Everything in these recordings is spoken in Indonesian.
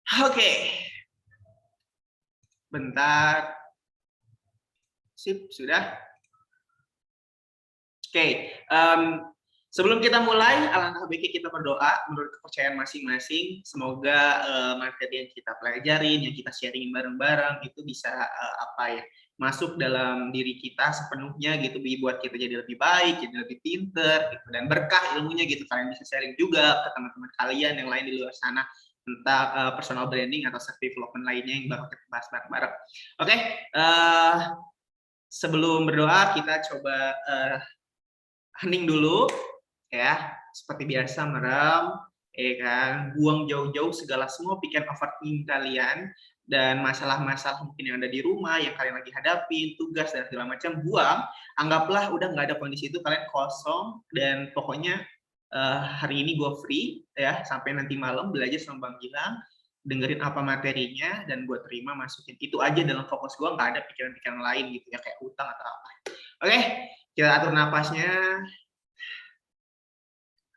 Oke, bentar. Sip, sudah. Oke, sebelum kita mulai, alangkah baiknya kita berdoa menurut kepercayaan masing-masing. Semoga materi yang kita pelajarin, yang kita sharingin bareng-bareng itu bisa masuk dalam diri kita sepenuhnya gitu, buat kita jadi lebih baik, jadi lebih pinter, gitu, dan berkah ilmunya gitu. Kalian bisa sharing juga ke teman-teman kalian yang lain di luar sana tentang personal branding atau self development lainnya yang bakal kita bahas bareng-bareng. Oke, sebelum berdoa kita coba hening dulu ya, seperti biasa merem, ya kan, buang jauh-jauh segala semua pikiran overthinking kalian dan masalah-masalah mungkin yang ada di rumah yang kalian lagi hadapin, tugas dan segala macam, buang. Anggaplah udah nggak ada kondisi itu, kalian kosong dan pokoknya hari ini gue free ya sampai nanti malam belajar sama Bang Gilang, dengerin apa materinya dan gue terima, masukin itu aja dalam fokus gue, nggak ada pikiran-pikiran lain gitu ya kayak utang atau apa. Oke, kita atur napasnya.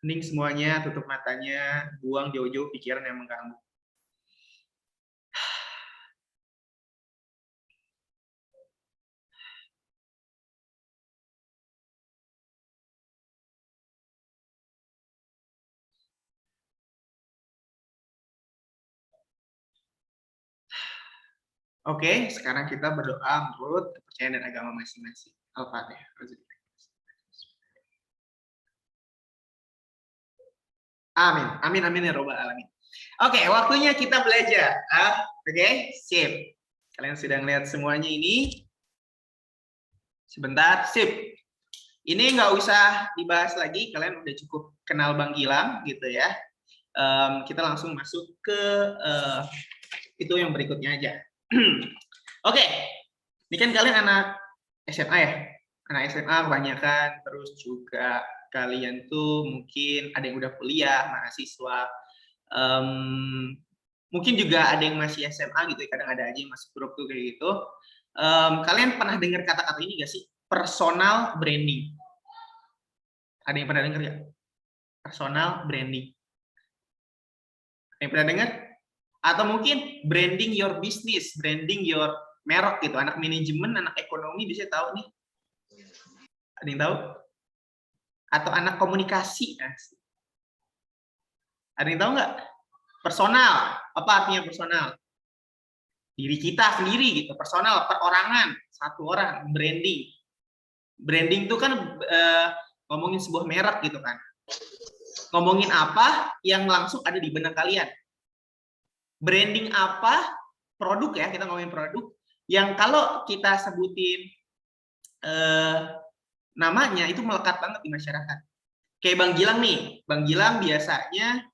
Hening semuanya, tutup matanya, buang jauh-jauh pikiran yang mengganggu. Oke, sekarang kita berdoa menurut kepercayaan dan agama masing-masing. Al-Fatihah. Amin. Amin, amin ya robbal alamin. Oke, waktunya kita belajar. Oke, sip. Kalian sudah ngeliat semuanya ini? Sebentar, sip. Ini nggak usah dibahas lagi, kalian udah cukup kenal Bang Gilang gitu ya. Kita langsung masuk ke itu yang berikutnya aja. Oke, ini kan kalian anak SMA ya? Anak SMA kebanyakan, terus juga kalian tuh mungkin ada yang udah kuliah, mahasiswa, mungkin juga ada yang masih SMA gitu, kadang ada aja yang masuk grup tuh kayak gitu. Kalian pernah dengar kata-kata ini gak sih? Personal branding. Ada yang pernah dengar gak? Personal branding. Ada yang pernah dengar? Atau mungkin branding your business, branding your merek gitu. Anak manajemen, anak ekonomi bisa tahu nih. Ada yang tahu? Atau anak komunikasi? Ada yang tahu nggak? Personal. Apa artinya personal? Diri kita sendiri gitu. Personal, perorangan. Satu orang, branding. Branding itu kan ngomongin sebuah merek gitu kan. Ngomongin apa yang langsung ada di benak kalian. Branding apa, produk ya, kita ngomongin produk, yang kalau kita sebutin namanya itu melekat banget di masyarakat. Kayak Bang Gilang nih, Bang Gilang biasanya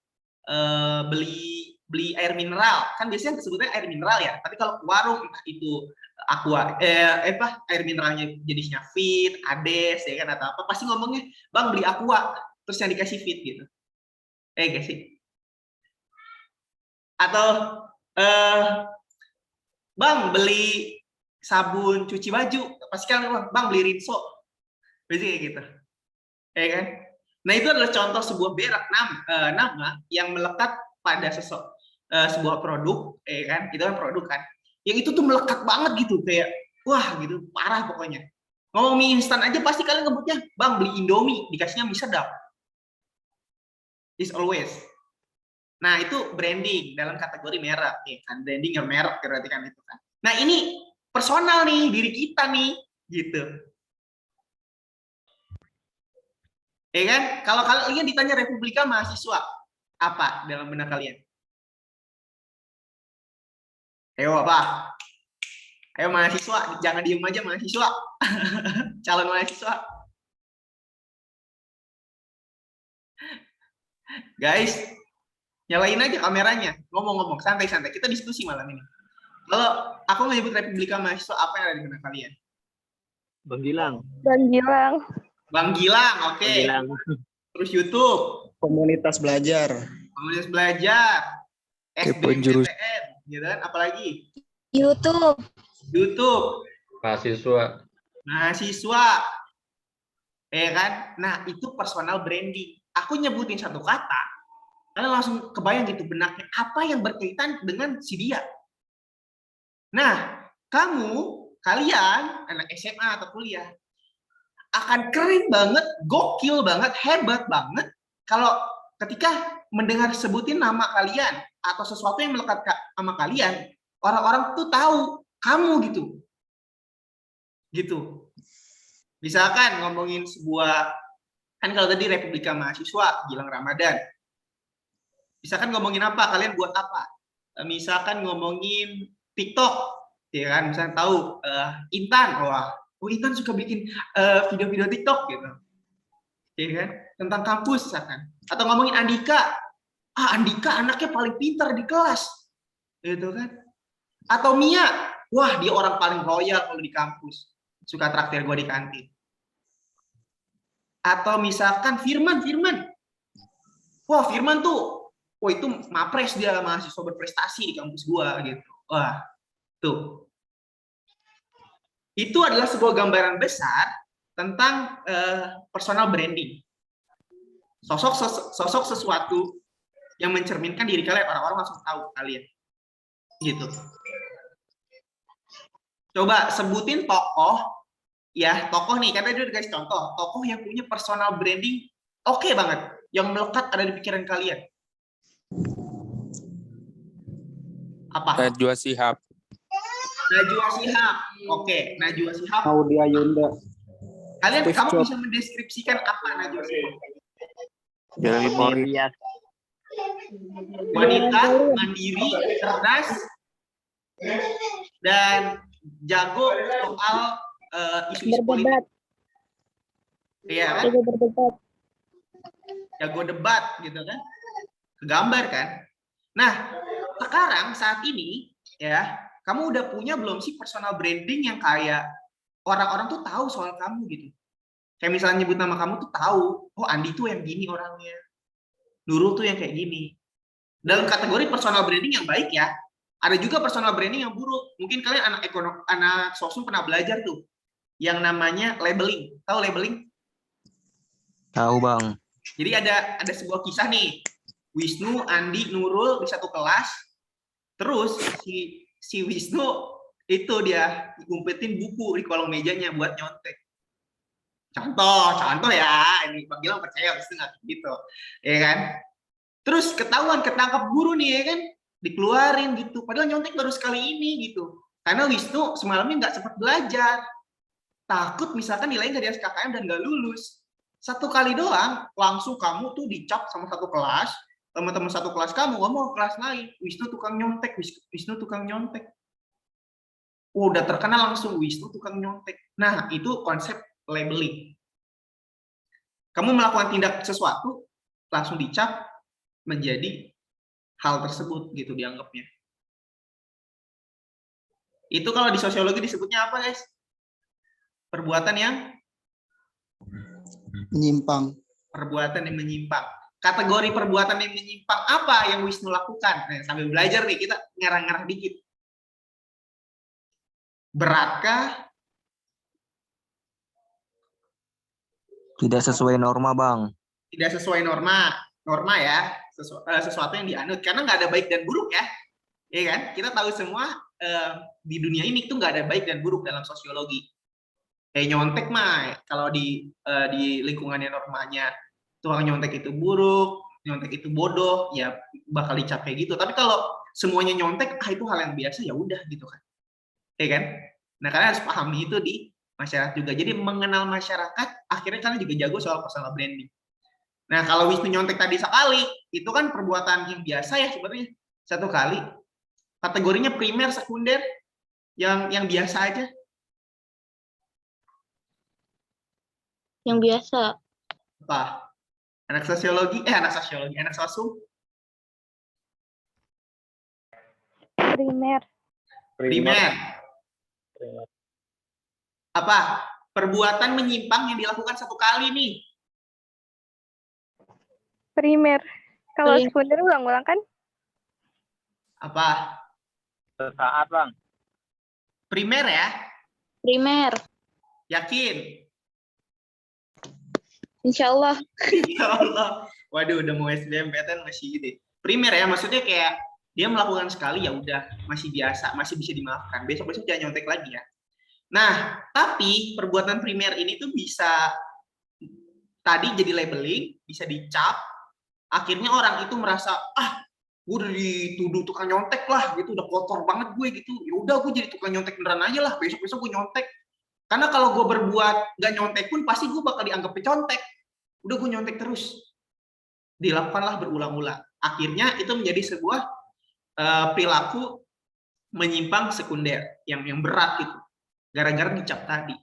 beli air mineral, kan biasanya sebutnya air mineral ya, tapi kalau warung entah itu aqua air mineralnya jenisnya Fit, Ades ya kan atau apa, pasti ngomongnya Bang beli aqua, terus yang dikasih Fit gitu. Gak sih? Atau Bang beli sabun cuci baju, pasti kan Bang beli Rinso. Biasanya kayak gitu. Ya kan? Nah, itu adalah contoh sebuah merek nama yang melekat pada sebuah produk, ya kan? Itu kan produk kan. Yang itu tuh melekat banget gitu, kayak wah gitu, parah pokoknya. Ngomong mie instan aja pasti kalian ngebutnya, Bang beli Indomie, dikasihnya mie sedap. Is always. Nah, itu branding dalam kategori merek, ya kan? Branding yang merek berarti kan itu kan. Nah, ini personal nih, diri kita nih, gitu. Ya kan? Kalau kalian ditanya Republika mahasiswa, apa dalam benak kalian? Ayo apa? Ayo mahasiswa, jangan diem aja mahasiswa. Calon mahasiswa. Guys, nyalain aja kameranya. Ngomong-ngomong, santai-santai. Kita diskusi malam ini. Kalau aku menyebut Republika mahasiswa, apa yang ada di benak kalian? Bang Gilang. Bang Gilang. Bang Gilang, oke. Okay. Terus YouTube. Komunitas belajar. Komunitas belajar. SBMPTN, gitu kan? Apalagi? YouTube. YouTube. Mahasiswa. Mahasiswa. Ya kan? Nah, itu personal branding. Aku nyebutin satu kata, Kalian langsung kebayang gitu benaknya apa yang berkaitan dengan si dia. Nah, kalian anak SMA atau kuliah akan keren banget, gokil banget, hebat banget kalau ketika mendengar sebutin nama kalian atau sesuatu yang melekat sama kalian, orang-orang tuh tahu kamu gitu. Gitu. Misalkan ngomongin sebuah, kan kalau tadi Republika Mahasiswa, Gilang Ramadan. Misalkan ngomongin apa, kalian buat apa? Misalkan ngomongin TikTok, ya kan? Misalkan tahu Intan, wah, Intan suka bikin video-video TikTok gitu. Ya kan? Tentang kampus misalkan. Atau ngomongin Andika. Andika anaknya paling pintar di kelas. Gitu kan? Atau Mia, wah dia orang paling royal kalau di kampus. Suka traktir gue di kantin. Atau misalkan Firman. Wah, Firman tuh, wah itu mapres dia, mahasiswa berprestasi di kampus gue gitu. Wah, tuh. Itu adalah sebuah gambaran besar tentang personal branding. Sosok sesuatu yang mencerminkan diri kalian, orang-orang langsung tahu kalian. Gitu. Coba sebutin tokoh, ya tokoh nih, karena dia udah kasih contoh, tokoh yang punya personal branding oke banget, yang melekat ada di pikiran kalian. Apa? Najwa Shihab. Najwa Shihab. Oke, Najwa Shihab. Audia Yunda. Kamu bisa mendeskripsikan apa Najwa Shihab? Wanita mandiri, cerdas, dan jago soal isu-isu politik. Iya kan? Jago debat gitu kan? Kegambar kan? Nah, sekarang saat ini ya, kamu udah punya belum sih personal branding yang kayak orang-orang tuh tahu soal kamu gitu. Kayak misalnya nyebut nama kamu tuh tahu, oh Andi tuh yang gini orangnya. Nurul tuh yang kayak gini. Dalam kategori personal branding yang baik ya, ada juga personal branding yang buruk. Mungkin kalian anak sosum pernah belajar tuh yang namanya labeling. Tahu labeling? Tahu, Bang. Jadi ada sebuah kisah nih. Wisnu, Andi, Nurul di satu kelas. Terus si Wisnu itu dia ngumpetin buku di kolong mejanya buat nyontek. Contoh ya, ini Bang Gilang percaya pasti nggak gitu, ya kan? Terus ketangkap guru nih, ya kan? Dikeluarin gitu. Padahal nyontek baru sekali ini gitu. Karena Wisnu semalamnya nggak sempat belajar, takut misalkan nilainya nggak di SKKM dan nggak lulus. Satu kali doang, langsung kamu tuh dicap sama satu kelas, teman-teman satu kelas kamu ngomong kelas lain, Wisnu tukang nyontek, Wisnu tukang nyontek. Udah terkenal langsung Wisnu tukang nyontek. Nah, itu konsep labeling. Kamu melakukan tindak sesuatu, langsung dicap menjadi hal tersebut gitu dianggapnya. Itu kalau di sosiologi disebutnya apa, guys? Perbuatan yang Menyimpang. Perbuatan yang menyimpang. Kategori perbuatan yang menyimpang apa yang Wisnu lakukan? Nah, sambil belajar nih, kita ngarang-ngarang dikit. Beratkah? Tidak sesuai norma, Bang. Tidak sesuai norma ya, sesuatu yang dianut, karena nggak ada baik dan buruk ya, ya kan? Kita tahu semua di dunia ini tuh nggak ada baik dan buruk dalam sosiologi. Kayak nyontek mah, kalau di lingkungannya normanya tukang nyontek itu buruk, nyontek itu bodoh, ya bakal dicap kayak gitu. Tapi kalau semuanya nyontek, itu hal yang biasa, ya udah gitu kan, ya kan? Nah, kalian harus pahami itu di masyarakat juga. Jadi mengenal masyarakat, akhirnya kalian juga jago soal personal branding. Nah, kalau Wisnu nyontek tadi sekali, itu kan perbuatan yang biasa ya sebenarnya. Satu kali. Kategorinya primer, sekunder, yang biasa aja. Yang biasa. Apa? Anak sosiologi, anak sosum. Primer. Apa? Perbuatan menyimpang yang dilakukan satu kali nih. Primer. Kalau sekunder ulang-ulang kan? Apa? Sesaat, Bang. Primer ya? Primer. Yakin? Insya Allah. Ya Allah. Waduh, udah mau SBMPTN masih gitu. Primer ya, maksudnya kayak dia melakukan sekali ya udah masih biasa, masih bisa dimaafkan. Besok-besok jangan nyontek lagi ya. Nah, tapi perbuatan primer ini tuh bisa tadi jadi labeling, bisa dicap, akhirnya orang itu merasa gue udah dituduh tukang nyontek lah gitu, udah kotor banget gue gitu. Ya udah gue jadi tukang nyontek beneran aja lah, besok-besok gue nyontek. Karena kalau gue berbuat gak nyontek pun pasti gue bakal dianggap pecontek. Udah gue nyontek terus. Dilakukanlah berulang-ulang. Akhirnya itu menjadi sebuah perilaku menyimpang sekunder yang berat gitu. Gara-gara dicap tadi.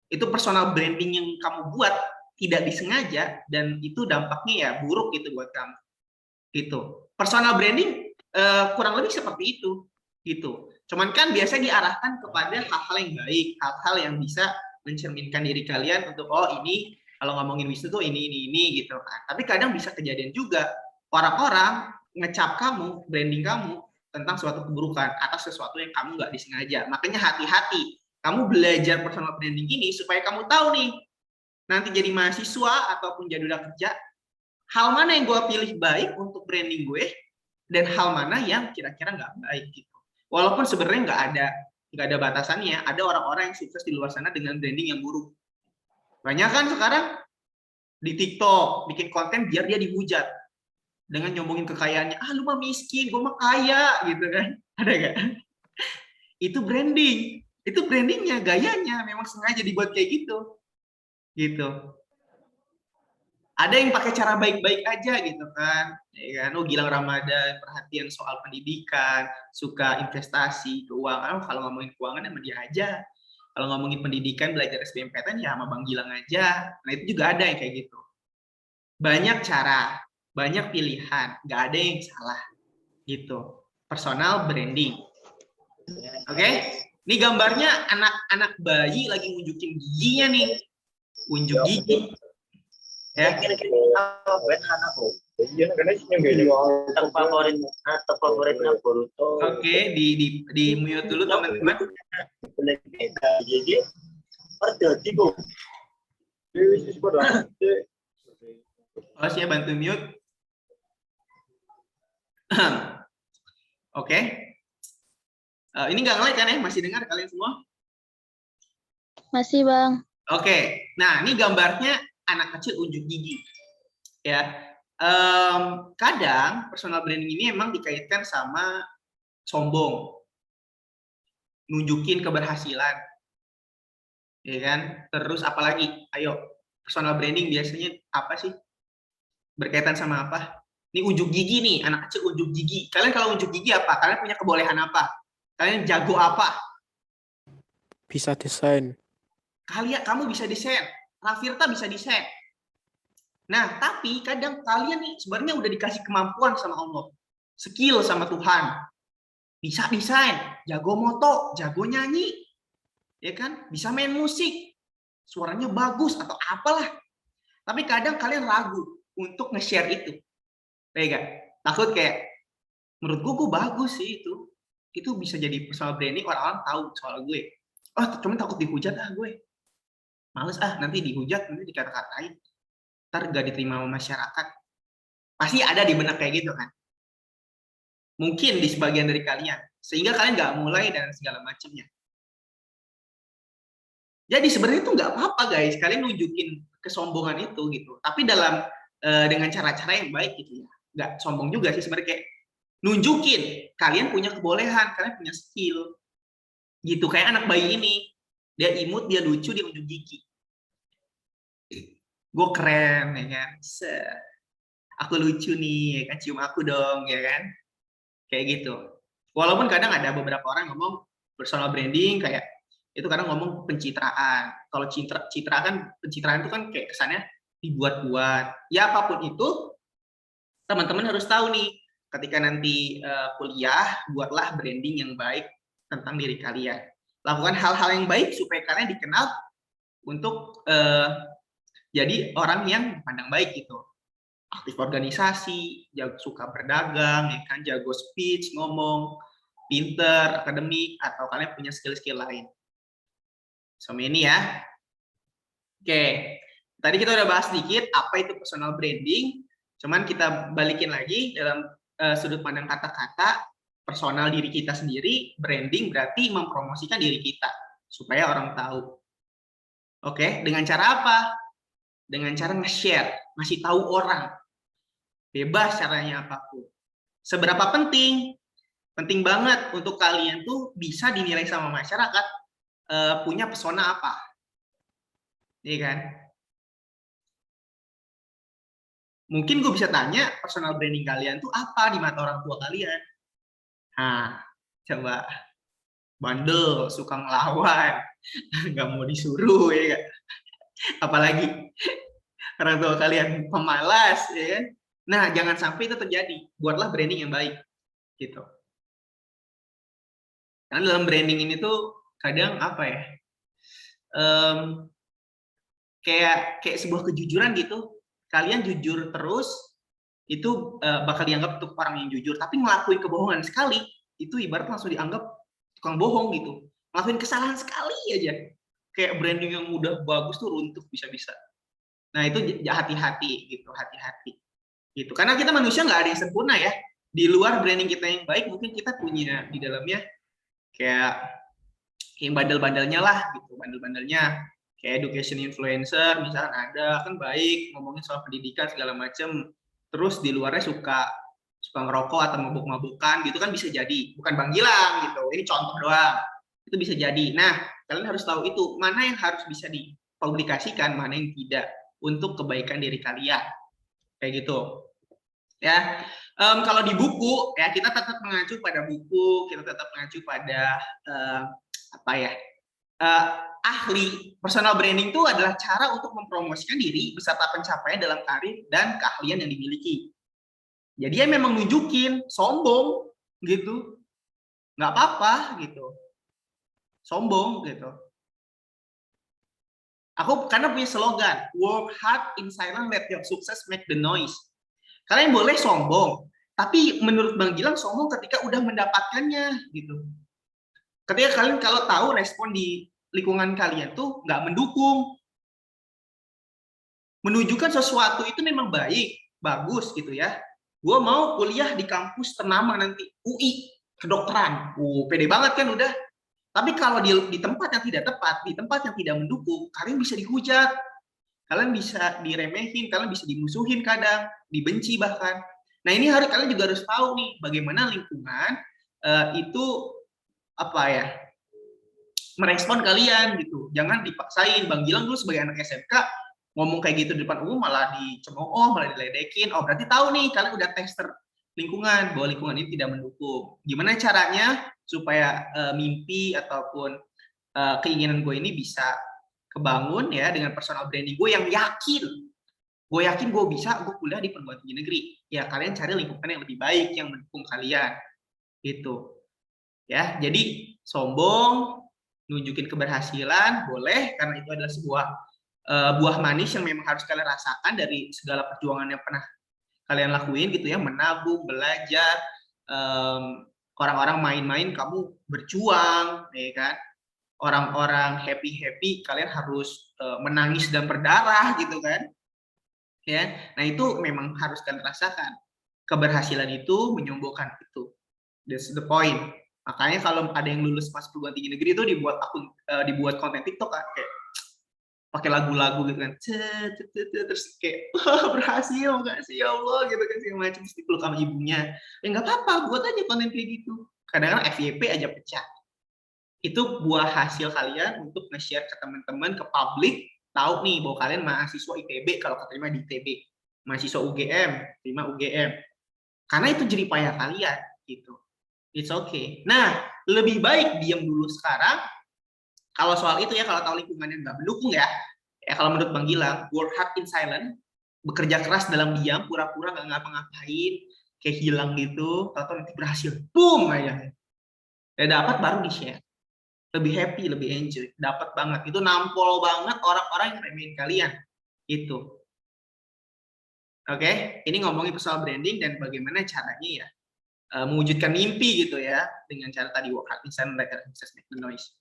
Itu personal branding yang kamu buat tidak disengaja dan itu dampaknya ya buruk gitu buat kamu. Gitu. Personal branding kurang lebih seperti itu. Gitu. Cuman kan biasanya diarahkan kepada hal-hal yang baik, hal-hal yang bisa mencerminkan diri kalian untuk ini kalau ngomongin Wisnu tuh ini gitu kan. Tapi kadang bisa kejadian juga orang-orang ngecap kamu, branding kamu tentang suatu keburukan atas sesuatu yang kamu nggak disengaja. Makanya hati-hati. Kamu belajar personal branding ini supaya kamu tahu nih nanti jadi mahasiswa ataupun jadi udah kerja, hal mana yang gue pilih baik untuk branding gue dan hal mana yang kira-kira nggak baik gitu. Walaupun sebenarnya nggak ada batasannya, ada orang-orang yang sukses di luar sana dengan branding yang buruk. Banyak kan sekarang di TikTok bikin konten biar dia dihujat dengan nyombongin kekayaannya. Lu mah miskin, gue mah kaya gitu kan. Ada nggak? Itu branding. Itu brandingnya, gayanya memang sengaja dibuat kayak gitu. Gitu. Ada yang pakai cara baik-baik aja gitu kan. Ya kan, Gilang Ramadan, perhatian soal pendidikan, suka investasi, keuangan. Kalau ngomongin keuangan sama dia aja. Kalau ngomongin pendidikan, belajar SBMPTN ya sama Bang Gilang aja. Nah, itu juga ada yang kayak gitu. Banyak cara, banyak pilihan, nggak ada yang salah. Gitu. Personal branding. Oke? Ini gambarnya anak-anak bayi lagi nunjukin giginya nih. Unjuk gigi. Ya. Oke, di mute dulu teman-teman. Saya bantu mute. Oke. Ini nggak nge-lag kan ya? Masih dengar kalian semua? Masih, Bang. Oke. Nah, ini gambarnya anak kecil unjuk gigi. Ya. Kadang personal branding ini emang dikaitkan sama sombong. Nunjukin keberhasilan. Ya kan? Terus apalagi? Ayo, personal branding biasanya apa sih? Berkaitan sama apa? Ini unjuk gigi nih, anak kecil unjuk gigi. Kalian kalau unjuk gigi apa? Kalian punya kebolehan apa? Kalian jago apa? Bisa desain. Kamu bisa desain. Rafirta bisa desain. Nah, tapi kadang kalian nih sebenarnya udah dikasih kemampuan sama Allah. Skill sama Tuhan. Bisa desain, jago moto, jago nyanyi. Ya kan? Bisa main musik. Suaranya bagus atau apalah. Tapi kadang kalian ragu untuk nge-share itu. Kayak takut kayak menurut gue bagus sih itu. Itu bisa jadi personal branding, orang-orang tahu soal gue. Cuman takut dihujat gue. Males nanti dihujat, nanti dikata-katain. Ntar gak diterima sama masyarakat. Pasti ada di benak kayak gitu kan. Mungkin di sebagian dari kalian. Sehingga kalian gak mulai dan segala macamnya. Jadi sebenarnya itu nggak apa-apa guys. Kalian nunjukin kesombongan itu gitu. Tapi dengan cara-cara yang baik gitu ya. Nggak sombong juga sih sebenarnya, kayak nunjukin kalian punya kebolehan, kalian punya skill. Gitu, kayak anak bayi ini. Dia imut, dia lucu, dia unjuk gigi. Gue keren, ya kan? Aku lucu nih, ya kan? Cium aku dong, ya kan? Kayak gitu. Walaupun kadang ada beberapa orang ngomong personal branding, kayak itu kadang ngomong pencitraan. Kalau pencitraan itu kan kayak kesannya dibuat-buat. Ya apapun itu, teman-teman harus tahu nih, ketika nanti kuliah, buatlah branding yang baik tentang diri kalian. Lakukan hal-hal yang baik supaya kalian dikenal untuk jadi orang yang pandang baik gitu. Aktif organisasi, suka berdagang, ya kan, jago speech, ngomong, pinter, akademik, atau kalian punya skill-skill lain. Sama ini ya. Oke, tadi kita udah bahas sedikit apa itu personal branding, Cuman kita balikin lagi dalam sudut pandang kata-kata, personal diri kita sendiri, branding berarti mempromosikan diri kita supaya orang tahu. Oke, dengan cara apa? Dengan cara nge-share, ngasih tahu orang. Bebas caranya apapun. Seberapa penting? Penting banget untuk kalian tuh bisa dinilai sama masyarakat punya pesona apa. Iya kan? Mungkin gue bisa tanya personal branding kalian tuh apa di mata orang tua kalian. Nah, coba bandel, suka ngelawan, nggak mau disuruh ya kan? Apalagi orang tua kalian pemalas ya kan? Nah, jangan sampai itu terjadi. Buatlah branding yang baik gitu. Karena dalam branding ini tuh kadang apa ya? Kayak sebuah kejujuran gitu. Kalian jujur terus itu bakal dianggap untuk orang yang jujur, tapi ngelakuin kebohongan sekali itu ibarat langsung dianggap tukang bohong gitu. Ngelakuin kesalahan sekali aja, kayak branding yang udah bagus tuh runtuh bisa-bisa. Nah itu hati-hati gitu, hati-hati gitu. Karena kita manusia nggak ada yang sempurna ya. Di luar branding kita yang baik, mungkin kita punya di dalamnya kayak yang bandel-bandelnya lah gitu, bandel-bandelnya. Kayak education influencer misalkan ada, kan baik ngomongin soal pendidikan segala macem, terus di luarnya suka ngerokok atau mabuk-mabukan gitu kan bisa jadi. Bukan Bang Gilang gitu, ini contoh doang. Itu bisa jadi. Nah, kalian harus tahu itu mana yang harus bisa dipublikasikan, mana yang tidak untuk kebaikan diri kalian. Kayak gitu. Ya. Kalau di buku ya kita tetap mengacu pada buku, kita tetap mengacu pada apa ya? Ahli. Personal branding itu adalah cara untuk mempromosikan diri beserta pencapaian dalam karir dan keahlian yang dimiliki. Jadi ya memang nunjukin, sombong gitu, nggak apa-apa gitu, sombong gitu. Aku karena punya slogan, work hard in silence, let your success make the noise. Kalian boleh sombong, tapi menurut Bang Gilang sombong ketika udah mendapatkannya gitu. Ketika kalian kalau tahu respon di lingkungan kalian tuh nggak mendukung, menunjukkan sesuatu itu memang baik, bagus gitu ya. Gue mau kuliah di kampus ternama nanti, UI, kedokteran. Pede banget kan udah. Tapi kalau di tempat yang tidak tepat, di tempat yang tidak mendukung, kalian bisa dihujat, kalian bisa diremehin, kalian bisa dimusuhin kadang, dibenci bahkan. Nah ini kalian juga harus tahu nih, bagaimana lingkungan itu apa ya, merespon kalian gitu. Jangan dipaksain. Bang Gilang dulu sebagai anak SMK ngomong kayak gitu di depan umum malah dicemooh, malah diledekin. Oh berarti tahu nih kalian udah tester lingkungan bahwa lingkungan ini tidak mendukung. Gimana caranya supaya mimpi ataupun keinginan gue ini bisa kebangun ya dengan personal branding gue yang yakin. Gue yakin gue bisa, gue kuliah di perguruan tinggi negeri. Ya kalian cari lingkungan yang lebih baik yang mendukung kalian. Gitu. Ya, jadi sombong, nunjukin keberhasilan boleh karena itu adalah sebuah buah manis yang memang harus kalian rasakan dari segala perjuangan yang pernah kalian lakuin gitu ya, menabung, belajar, orang-orang main-main kamu berjuang ya kan, orang-orang happy kalian harus menangis dan berdarah gitu kan ya. Nah itu memang harus kalian rasakan, keberhasilan itu menyombongkan itu, that's the point. Makanya kalau ada yang lulus pas perguruan tinggi negeri itu dibuat akun, dibuat konten TikTok kan, kayak pakai lagu-lagu gitu kan, terus kayak berhasil nggak sih ya Allah gitu kan segala macam, terus dipeluk sama ibunya. Ya nggak apa-apa, buat aja konten kayak gitu. Kadang-kadang FYP aja pecah. Itu buah hasil kalian untuk nge-share ke teman-teman, ke publik, tahu nih bahwa kalian mahasiswa ITB kalau keterima di ITB, mahasiswa UGM, terima UGM. Karena itu jerih payah kalian gitu. It's okay. Nah, lebih baik diam dulu sekarang. Kalau soal itu ya, kalau tahu lingkungannya nggak mendukung ya kalau menurut Bang Gilang, work hard in silent, bekerja keras dalam diam, pura-pura nggak ngapa-ngapain, kayak hilang gitu, tahu nanti berhasil, boom aja. Ya dapat baru di-share. Lebih happy, lebih enjoy, dapat banget. Itu nampol banget orang-orang yang remehin kalian. Itu. Oke, ini ngomongin personal branding dan bagaimana caranya ya mewujudkan mimpi gitu ya dengan cara tadi work hard in silent, let your success make the noise.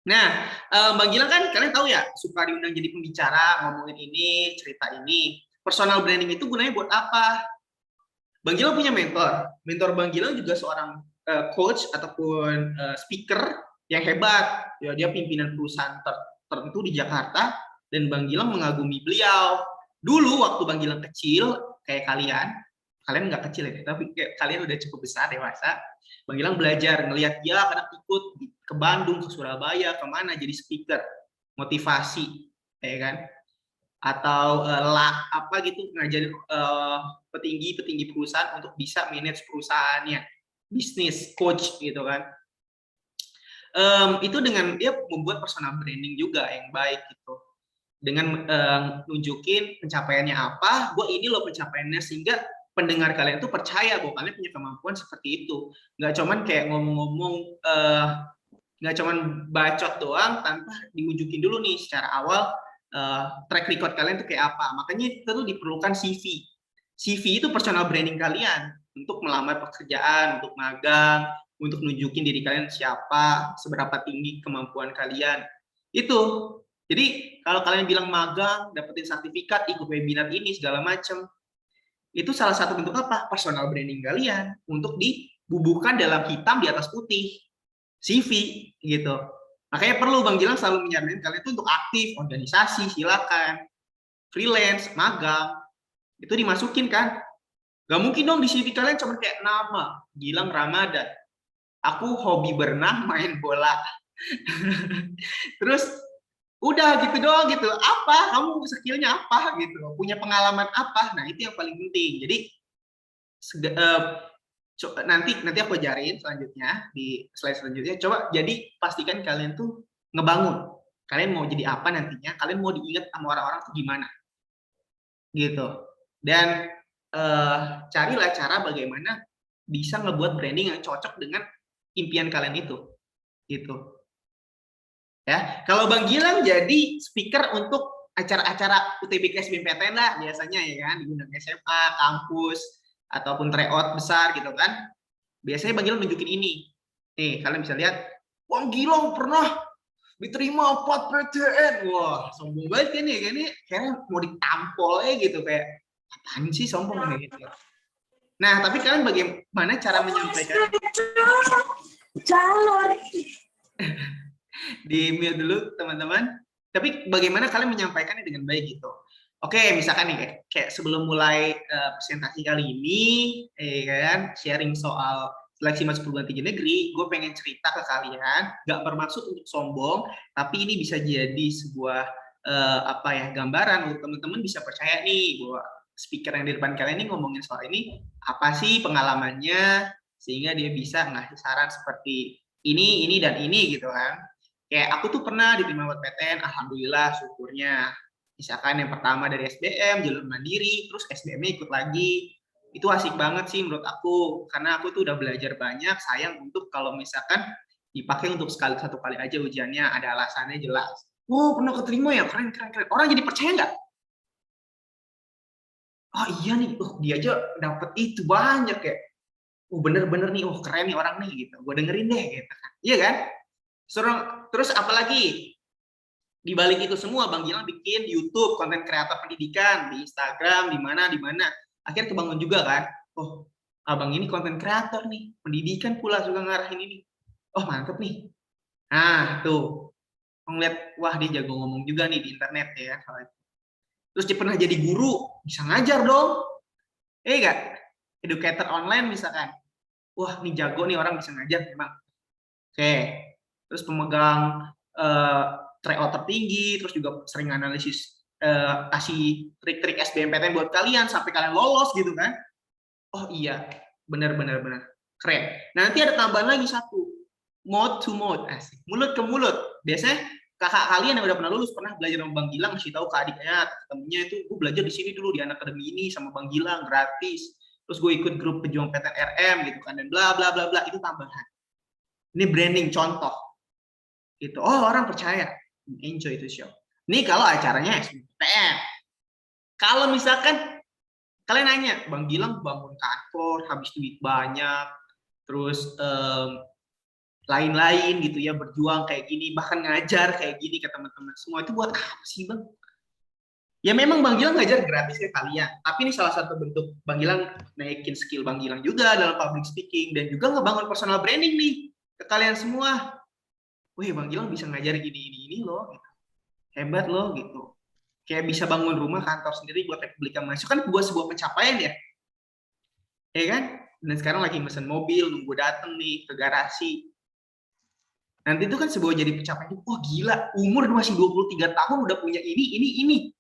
Nah, Bang Gilang kan kalian tahu ya suka diundang jadi pembicara, ngomongin ini, cerita ini. personal branding itu gunanya buat apa? Bang Gilang punya mentor. Mentor Bang Gilang juga seorang coach ataupun speaker yang hebat. Ya, dia pimpinan perusahaan tertentu di Jakarta dan Bang Gilang mengagumi beliau. Dulu waktu Bang Gilang kecil kayak kalian nggak kecil ya, tapi kayak kalian udah cukup besar dewasa. Bang Gilang belajar ngelihat dia kadang ikut ke Bandung, ke Surabaya, kemana jadi speaker, motivasi, ya kan? Atau apa gitu ngajarin petinggi perusahaan untuk bisa manage perusahaannya, bisnis coach gitu kan. Itu dengan dia membuat personal branding juga yang baik gitu, dengan nunjukin pencapaiannya apa, gue ini loh pencapaiannya, sehingga pendengar kalian tuh percaya bahwa kalian punya kemampuan seperti itu. Nggak cuman kayak ngomong-ngomong, nggak cuman bacot doang tanpa diunjukin dulu nih secara awal track record kalian tuh kayak apa. Makanya itu tuh diperlukan CV. CV itu personal branding kalian untuk melamar pekerjaan, untuk magang, untuk nunjukin diri kalian siapa, seberapa tinggi kemampuan kalian. Itu. Jadi kalau kalian bilang magang, dapetin sertifikat, ikut webinar ini segala macam, itu salah satu bentuk apa? Personal branding kalian untuk dibubuhkan dalam hitam di atas putih. CV gitu. Makanya perlu Bang Gilang selalu menyarankan kalian itu untuk aktif, organisasi, silakan. Freelance, magang, itu dimasukin kan. Gak mungkin dong di CV kalian cuma kayak nama, Gilang Ramadan. Aku hobi berenang, main bola. Terus udah gitu doang gitu. Apa? Kamu skillnya apa gitu? Punya pengalaman apa? Nah, itu yang paling penting. Jadi nanti aku ajarin selanjutnya di slide selanjutnya. Coba jadi pastikan kalian tuh ngebangun. Kalian mau jadi apa nantinya? Kalian mau diingat sama orang-orang tuh gimana? Gitu. Dan carilah cara bagaimana bisa ngebuat branding yang cocok dengan impian kalian itu. Gitu. Ya, kalau Bang Gilang jadi speaker untuk acara-acara UTBK SBMPTN lah biasanya ya kan, diundang SMA, kampus ataupun tryout besar gitu kan. Biasanya Bang Gilang nunjukin ini. Nih, kalian bisa lihat, Bang Gilang pernah diterima 4 PTN. Wah, sombong banget kan ya, kayaknya mau ditampol gitu, kayak apaan sih sombong gitu. Nah, tapi kalian bagaimana cara menyampaikan? Di mute dulu teman-teman. Tapi bagaimana kalian menyampaikannya dengan baik gitu. Oke, misalkan nih kayak sebelum mulai presentasi kali ini, kan sharing soal seleksi masuk perguruan tinggi negeri, gue pengen cerita ke kalian, nggak bermaksud untuk sombong, tapi ini bisa jadi sebuah gambaran untuk teman-teman bisa percaya nih bahwa speaker yang di depan kalian ini ngomongin soal ini apa sih pengalamannya, sehingga dia bisa ngasih saran seperti ini dan ini gitu kan. Kayak aku tuh pernah diterima buat PTN, alhamdulillah, syukurnya. Misalkan yang pertama dari SBM, jalur mandiri, terus SBM-nya ikut lagi. Itu asik banget sih menurut aku, karena aku tuh udah belajar banyak. Sayang untuk kalau misalkan dipakai untuk satu kali aja ujiannya, ada alasannya jelas. Oh, pernah keterima ya, keren. Orang jadi percaya nggak? Oh iya nih, dia aja dapet itu banyak ya. Bener-bener nih, keren nih orang nih gitu. Gue dengerin deh gitu kan. Iya kan? Terus apalagi di balik itu semua Bang Gilang bikin YouTube, konten kreator pendidikan di Instagram, di mana akhirnya kebangun juga kan. Oh, abang ini konten kreator nih, pendidikan pula juga ngarahin ini. Oh, mantep nih. Nah, tuh. Ngeliat, wah dia jago ngomong juga nih di internet ya. Terus dia pernah jadi guru, bisa ngajar dong. Enggak? Educator online misalkan. Wah, ini jago nih orang bisa ngajar memang. Oke. Terus pemegang tryout tertinggi, terus juga sering analisis kasih trik-trik SBMPTN buat kalian sampai kalian lolos gitu kan. Oh iya, benar keren. Nah, nanti ada tambahan lagi satu, mouth to mouth, asik, mulut ke mulut. Biasanya kakak kalian yang udah pernah lulus pernah belajar sama Bang Gilang, ngasih tahu ke adiknya, temennya itu gue belajar di sini dulu di anak akademi ini sama Bang Gilang gratis. Terus gue ikut grup pejuang PTN RM gitu kan, dan bla bla bla bla, itu tambahan. Ini branding contoh. Gitu. Oh, orang percaya. Enjoy itu show. Ini kalau acaranya SBMPTN. Kalau misalkan kalian nanya, Bang Gilang bangun kantor, habis duit banyak, terus lain-lain gitu ya, berjuang kayak gini, bahkan ngajar kayak gini ke teman-teman. Semua itu buat apa sih, Bang? Ya memang Bang Gilang ngajar gratis ke kalian, tapi ini salah satu bentuk Bang Gilang naikin skill Bang Gilang juga dalam public speaking dan juga ngebangun personal branding nih ke kalian semua. Wih, Bang Gilang bisa ngajar ini loh, gitu. Hebat loh gitu. Kayak bisa bangun rumah kantor sendiri buat Republika Mahasiswa kan buat sebuah pencapaian ya kan? Dan sekarang lagi mesen mobil, nunggu dateng nih ke garasi. Nanti itu kan sebuah jadi pencapaian. Wah gila, umur masih 23 tahun udah punya ini.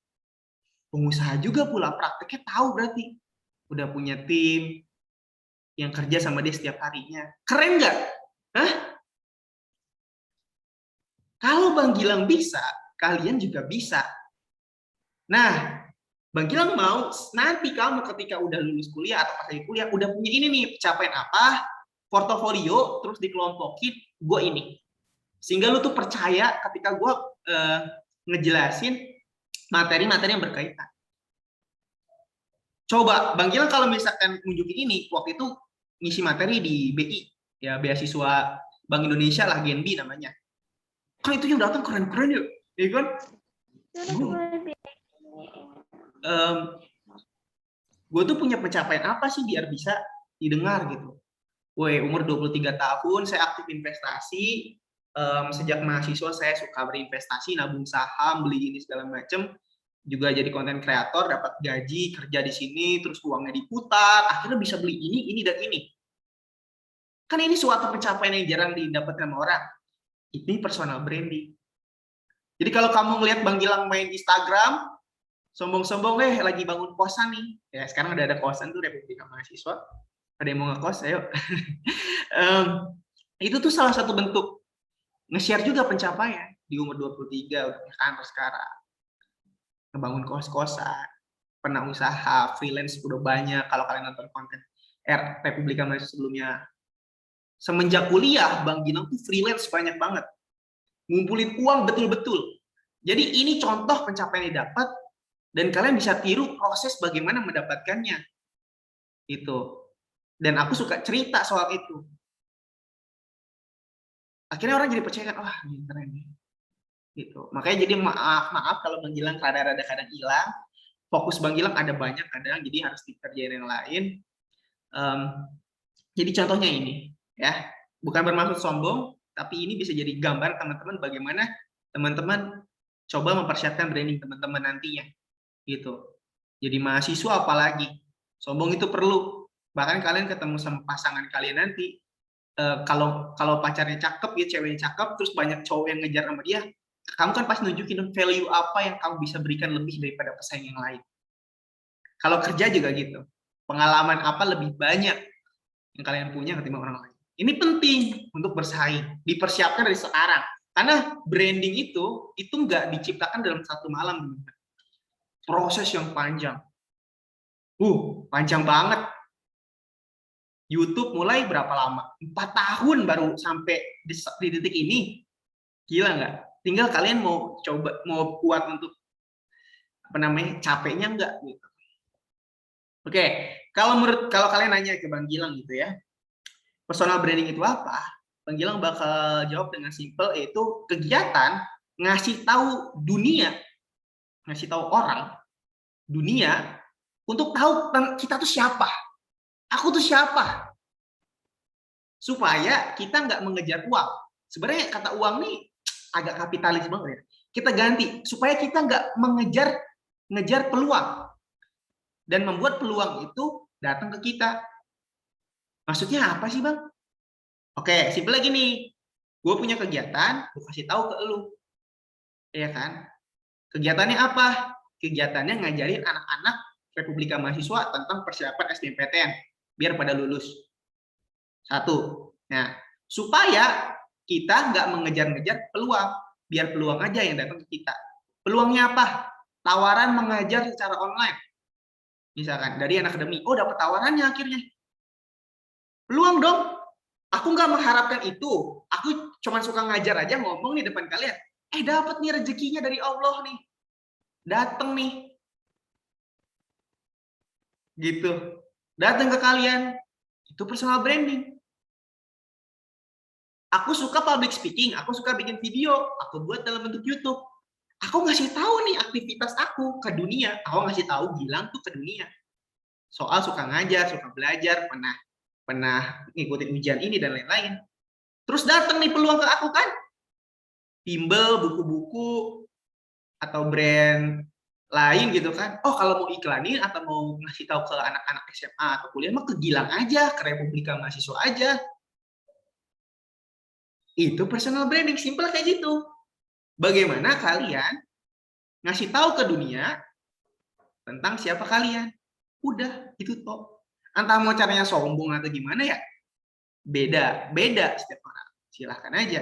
Pengusaha juga pula, prakteknya tahu berarti. Udah punya tim yang kerja sama dia setiap harinya. Keren nggak? Hah? Kalau Bang Gilang bisa, kalian juga bisa. Nah, Bang Gilang mau nanti kamu ketika udah lulus kuliah atau pas lagi kuliah, udah punya ini nih, pencapaian apa, portofolio, terus dikelompokin, gue ini. Sehingga lu tuh percaya ketika gue ngejelasin materi-materi yang berkaitan. Coba, Bang Gilang kalau misalkan nunjukin ini, waktu itu ngisi materi di BI, ya beasiswa Bank Indonesia lah, Genbi namanya. Kan itu yang datang keren-keren yuk, ya kan? Gue tuh punya pencapaian apa sih biar bisa didengar gitu. Woi, umur 23 tahun, saya aktif investasi. Sejak mahasiswa saya suka berinvestasi, nabung saham, beli ini segala macem. Juga jadi konten kreator, dapat gaji, kerja di sini, terus uangnya diputar, akhirnya bisa beli ini dan ini. Kan ini suatu pencapaian yang jarang didapatkan sama orang. Ini personal branding. Jadi kalau kamu ngelihat Bang Gilang main Instagram, sombong-sombong lagi bangun kosan nih. Ya sekarang udah ada kosan tuh Republika Mahasiswa. Ada yang mau ngekos, ayo. Itu tuh salah satu bentuk nge-share juga pencapaian di umur 23 udah punya kantor sekarang. Ngebangun kos-kosan, pernah usaha, freelance udah banyak kalau kalian nonton konten Republika Mahasiswa sebelumnya. Semenjak kuliah, Bang Gilang tuh freelance banyak banget. Ngumpulin uang betul-betul. Jadi ini contoh pencapaian yang didapat dan kalian bisa tiru proses bagaimana mendapatkannya. Itu. Dan aku suka cerita soal itu. Akhirnya orang jadi percaya kan, wah ini keren nih. Gitu. Makanya jadi maaf kalau Bang Gilang rada-rada kadang hilang. Fokus Bang Gilang ada banyak kadang, jadi harus dikerjain yang lain. Jadi contohnya ini, ya, bukan bermaksud sombong, tapi ini bisa jadi gambar teman-teman bagaimana teman-teman coba mempersiapkan branding teman-teman nantinya, gitu. Jadi mahasiswa apalagi, sombong itu perlu. Bahkan kalian ketemu sama pasangan kalian nanti, kalau pacarnya cakep, ya ceweknya cakep, terus banyak cowok yang ngejar sama dia, kamu kan pasti nunjukin value apa yang kamu bisa berikan lebih daripada pesaing yang lain. Kalau kerja juga gitu, pengalaman apa lebih banyak yang kalian punya ketimbang orang lain. Ini penting untuk bersaing, dipersiapkan dari sekarang. Karena branding itu nggak diciptakan dalam satu malam. Proses yang panjang. Panjang banget. YouTube mulai berapa lama? 4 tahun baru sampai di titik ini. Gila nggak? Tinggal kalian mau coba, mau kuat untuk capeknya nggak gitu. Oke, kalau kalian nanya ke Bang Gilang gitu ya, personal branding itu apa? Bang Gilang bakal jawab dengan simpel, yaitu kegiatan ngasih tahu dunia, ngasih tahu orang dunia untuk tahu kita tuh siapa, aku tuh siapa, supaya kita nggak mengejar uang. Sebenarnya kata uang nih agak kapitalis banget ya. Kita ganti supaya kita nggak ngejar peluang dan membuat peluang itu datang ke kita. Maksudnya apa sih, Bang? Oke, simpel lagi nih. Gue punya kegiatan, gue kasih tahu ke lu. Iya kan? Kegiatannya apa? Kegiatannya ngajarin anak-anak Republika Mahasiswa tentang persiapan SNMPTN biar pada lulus. Satu. Nah, supaya kita nggak mengejar-ngejar peluang, biar peluang aja yang datang ke kita. Peluangnya apa? Tawaran mengajar secara online. Misalkan dari akademi, dapat tawarannya akhirnya. Peluang dong. Aku nggak mengharapkan itu. Aku cuma suka ngajar aja, ngomong nih depan kalian. Dapat nih rezekinya dari Allah nih. Datang nih. Gitu. Datang ke kalian. Itu personal branding. Aku suka public speaking, aku suka bikin video, aku buat dalam bentuk YouTube. Aku ngasih tahu nih aktivitas aku ke dunia. Aku ngasih tahu Gilang tuh ke dunia. Soal suka ngajar, suka belajar, pernah ngikutin ujian ini dan lain-lain. Terus datang nih peluang ke aku kan, bimbel, buku-buku, atau brand lain gitu kan. Oh kalau mau iklanin atau mau ngasih tahu ke anak-anak SMA atau kuliah mah ke Gilang aja, ke Republika Mahasiswa aja. Itu personal branding, simple kayak gitu. Bagaimana kalian ngasih tahu ke dunia tentang siapa kalian? Udah, itu toh. Entah mau caranya sombong atau gimana ya, beda setiap orang. Silahkan aja.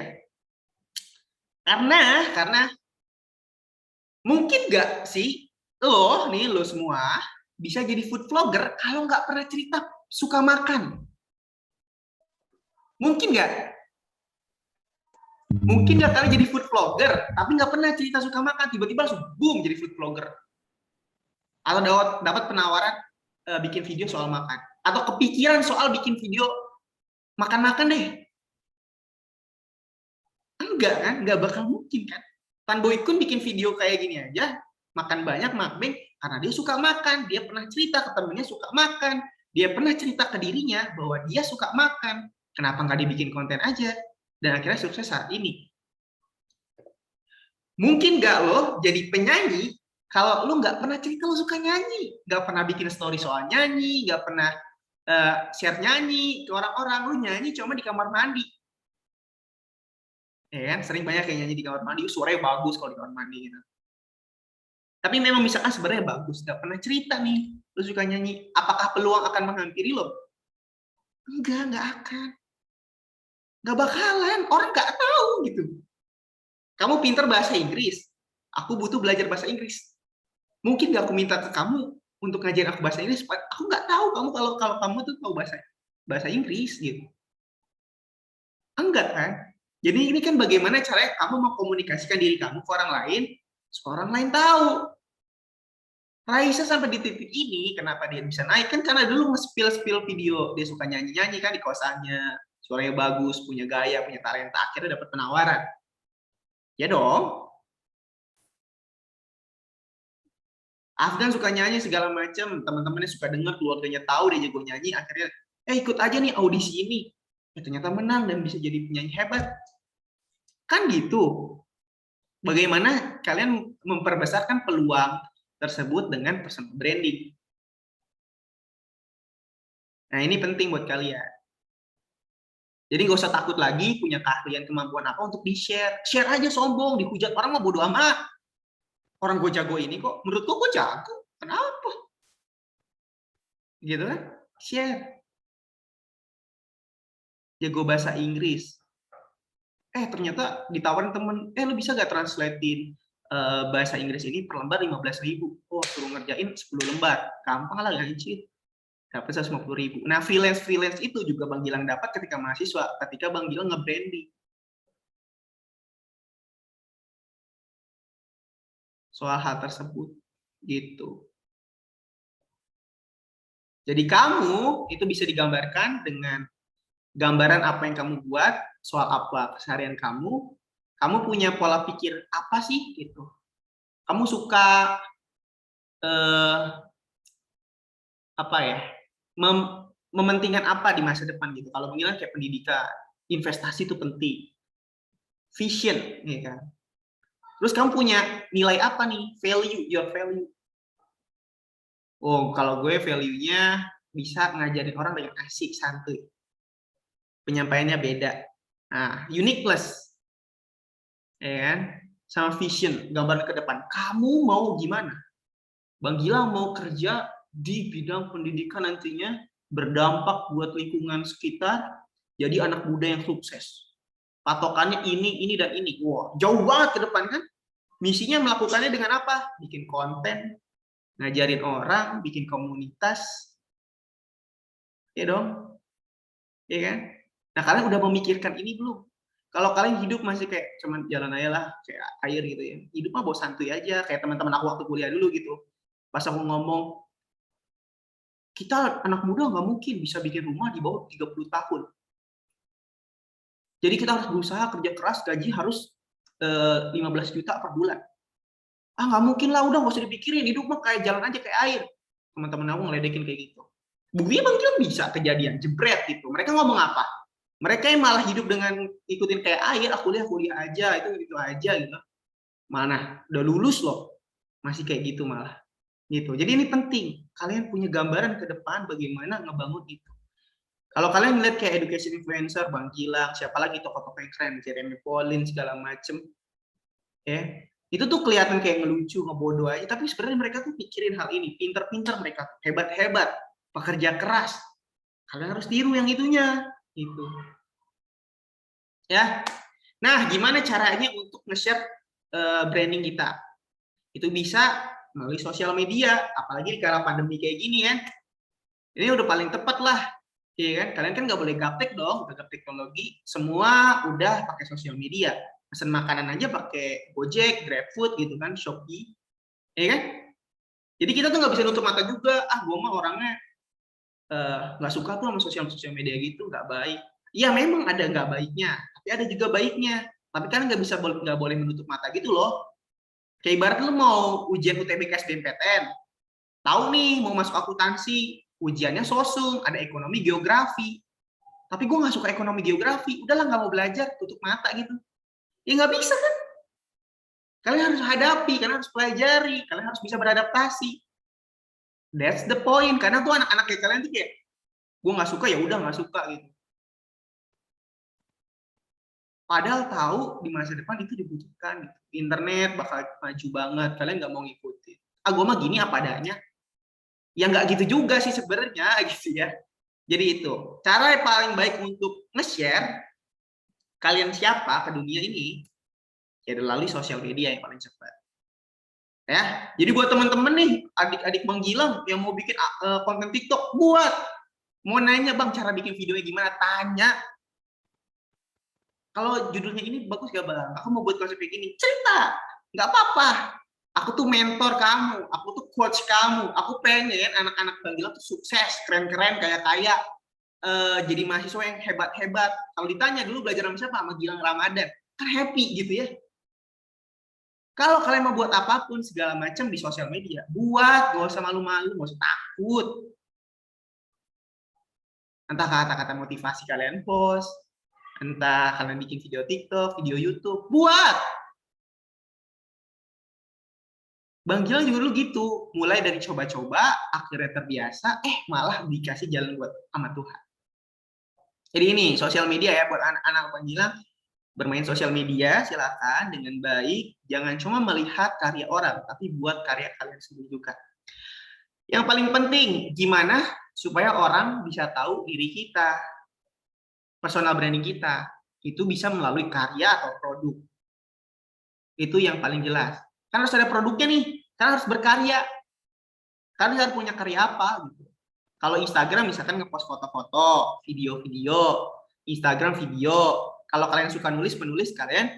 Karena mungkin nggak sih lo semua bisa jadi food vlogger kalau nggak pernah cerita suka makan? Mungkin nggak? Mungkin nggak kalian jadi food vlogger tapi nggak pernah cerita suka makan, tiba-tiba langsung boom jadi food vlogger? Atau dapat penawaran bikin video soal makan, atau kepikiran soal bikin video makan-makan deh? Enggak kan, nggak bakal mungkin kan. Tan Boy Kun bikin video kayak gini aja, makan banyak, mukbang, karena dia suka makan. Dia pernah cerita ke temennya suka makan. Dia pernah cerita ke dirinya bahwa dia suka makan. Kenapa nggak dibikin konten aja? Dan akhirnya sukses saat ini. Mungkin nggak lo jadi penyanyi kalau lo nggak pernah cerita lo suka nyanyi, nggak pernah bikin story soal nyanyi, nggak pernah share nyanyi ke orang-orang. Lo nyanyi cuma di kamar mandi. Ya kan? Sering banyak yang nyanyi di kamar mandi, suaranya bagus kalau di kamar mandi gitu. Tapi memang misalkan sebenarnya bagus, nggak pernah cerita nih, lo suka nyanyi, apakah peluang akan menghampiri lo? Nggak akan. Nggak bakalan, orang nggak tahu gitu. Kamu pintar bahasa Inggris, aku butuh belajar bahasa Inggris. Mungkin nggak aku minta ke kamu untuk ngajarin aku bahasa Inggris, aku nggak tahu kamu kalau kamu tuh tahu bahasa Inggris gitu. Enggak kan? Jadi ini kan bagaimana caranya kamu mengkomunikasikan diri kamu ke orang lain, supaya orang lain tahu. Raisa sampai di titik ini, kenapa dia bisa naik? Kan karena dulu nge-spill video, dia suka nyanyi-nyanyi kan di kosannya, suaranya bagus, punya gaya, punya talenta, akhirnya dapat penawaran. Ya dong. Afgan suka nyanyi segala macam, teman-temannya suka dengar, keluarganya tahu dia jago nyanyi, akhirnya ikut aja nih audisi ini. Ternyata menang dan bisa jadi penyanyi hebat. Kan gitu. Bagaimana kalian memperbesarkan peluang tersebut dengan personal branding? Nah, ini penting buat kalian. Jadi nggak usah takut lagi punya keahlian, kemampuan apa untuk di-share. Share aja sombong, dihujat orang mah bodo amat. Orang gue jago ini kok, menurut gue jago. Kenapa? Gitu kan? Share. Jago bahasa Inggris. Ternyata ditawarin temen, lu bisa gak translatein bahasa Inggris ini per lembar 15.000. Oh, suruh ngerjain 10 lembar. Gampang lah gaji. Dapat 150.000. Nah, freelance itu juga Bang Gilang dapat ketika mahasiswa, ketika Bang Gilang nge-branding. Soal hal tersebut gitu. Jadi kamu itu bisa digambarkan dengan gambaran apa yang kamu buat, soal apa keseharian kamu punya pola pikir apa sih gitu. Kamu suka apa ya? Mementingkan apa di masa depan gitu. Kalau mengira kayak pendidikan, investasi itu penting. Vision, ya kan. Terus kamu punya nilai apa nih? Value, your value. Oh, kalau gue value-nya bisa ngajarin orang dengan asik, santuy. Penyampaiannya beda. Nah, uniqueness. Ya kan? Sama vision, gambaran ke depan. Kamu mau gimana? Bang Gilang mau kerja di bidang pendidikan nantinya berdampak buat lingkungan sekitar, jadi anak muda yang sukses. Patokannya ini, dan ini. Wah, jauh banget ke depan kan? Misinya melakukannya dengan apa? Bikin konten, ngajarin orang, bikin komunitas. Ya dong? Ya kan? Nah, kalian udah memikirkan ini belum? Kalau kalian hidup masih kayak cuman jalan aja lah, kayak air gitu ya. Hidup mah bawa santuy aja, kayak teman-teman aku waktu kuliah dulu gitu. Pas aku ngomong, kita anak muda nggak mungkin bisa bikin rumah di bawah 30 tahun. Jadi kita harus berusaha kerja keras, gaji harus 15 juta per bulan. Ah nggak mungkin lah, udah nggak usah dipikirin, hidup mah kayak jalan aja kayak air. Teman-teman aku ngeledekin kayak gitu. Buktinya Bang Gilang bisa kejadian, jebret gitu. Mereka ngomong apa? Mereka yang malah hidup dengan ikutin kayak air, ah kuliah aja, itu aja gitu. Mana? Udah lulus loh, masih kayak gitu malah. Gitu. Jadi ini penting, kalian punya gambaran ke depan bagaimana ngebangun itu. Kalau kalian lihat kayak education influencer, Bang Gilang, siapa lagi tokoh-tokoh yang keren, Jeremy Pauline segala macem, ya itu tuh kelihatan kayak ngelucu, ngebodoh aja, tapi sebenarnya mereka tuh pikirin hal ini, pinter-pinter mereka, hebat-hebat, pekerja keras. Kalian harus tiru yang itunya, gitu. Ya. Nah, gimana caranya untuk nge-share branding kita? Itu bisa melalui sosial media, apalagi di kala pandemi kayak gini kan. Ini udah paling tepat lah. Iya kan? Kalian kan nggak boleh gaptek dong, gaptek teknologi. Semua udah pakai sosial media. Pesan makanan aja pakai Gojek, GrabFood gitu kan, Shopee. Iya kan? Jadi kita tuh nggak bisa nutup mata juga. Ah, gue mah orangnya nggak suka tuh sama sosial media gitu, nggak baik. Iya memang ada nggak baiknya, tapi ada juga baiknya. Tapi kan nggak boleh menutup mata gitu loh. Kayak ibarat lu mau ujian UTBK SBMPTN, tahu nih mau masuk akuntansi, ujiannya sosum, ada ekonomi geografi. Tapi gue nggak suka ekonomi geografi, udahlah nggak mau belajar, tutup mata gitu. Ya nggak bisa kan? Kalian harus hadapi, kalian harus pelajari, kalian harus bisa beradaptasi. That's the point. Karena tuh anak-anak kayak kalian tuh kayak, gue nggak suka ya udah nggak suka gitu. Padahal tahu di masa depan itu dibutuhkan. Gitu. Internet bakal maju banget, kalian nggak mau ngikutin. Ah gue mah gini apa adanya. Ya nggak gitu juga sih sebenarnya gitu ya. Jadi itu cara yang paling baik untuk nge-share kalian siapa ke dunia ini ya melalui sosial media yang paling cepat. Ya, jadi buat teman-teman nih, adik-adik Bang Gilang yang mau bikin konten TikTok, buat. Mau nanya Bang cara bikin videonya gimana? Tanya. Kalau judulnya ini bagus gak Bang? Aku mau buat konsep kayak gini. Cerita. Nggak apa-apa. Aku tuh mentor kamu, aku tuh coach kamu. Aku pengen anak-anak Bang Gilang tuh sukses, keren-keren, kaya-kaya. Jadi mahasiswa yang hebat-hebat. Kalau ditanya dulu belajar sama siapa? Sama Gilang Ramadan. Kan happy gitu ya. Kalau kalian mau buat apapun segala macam di sosial media, buat, gak usah malu-malu, gak usah takut. Entah kata-kata motivasi kalian post, entah kalian bikin video TikTok, video YouTube, buat. Bang Gilang juga dulu gitu, mulai dari coba-coba, akhirnya terbiasa, malah dikasih jalan buat sama Tuhan. Jadi ini sosial media ya buat anak-anak Bang Gilang. Bermain sosial media silakan dengan baik, jangan cuma melihat karya orang, tapi buat karya kalian sendiri juga. Yang paling penting, gimana supaya orang bisa tahu diri kita, personal branding kita, itu bisa melalui karya atau produk. Itu yang paling jelas. Kan harus ada produknya nih, kan harus berkarya. Kalian harus punya karya apa gitu. Kalau Instagram misalkan ngepost foto-foto, video-video, Instagram video. Kalau kalian suka nulis, penulis, kalian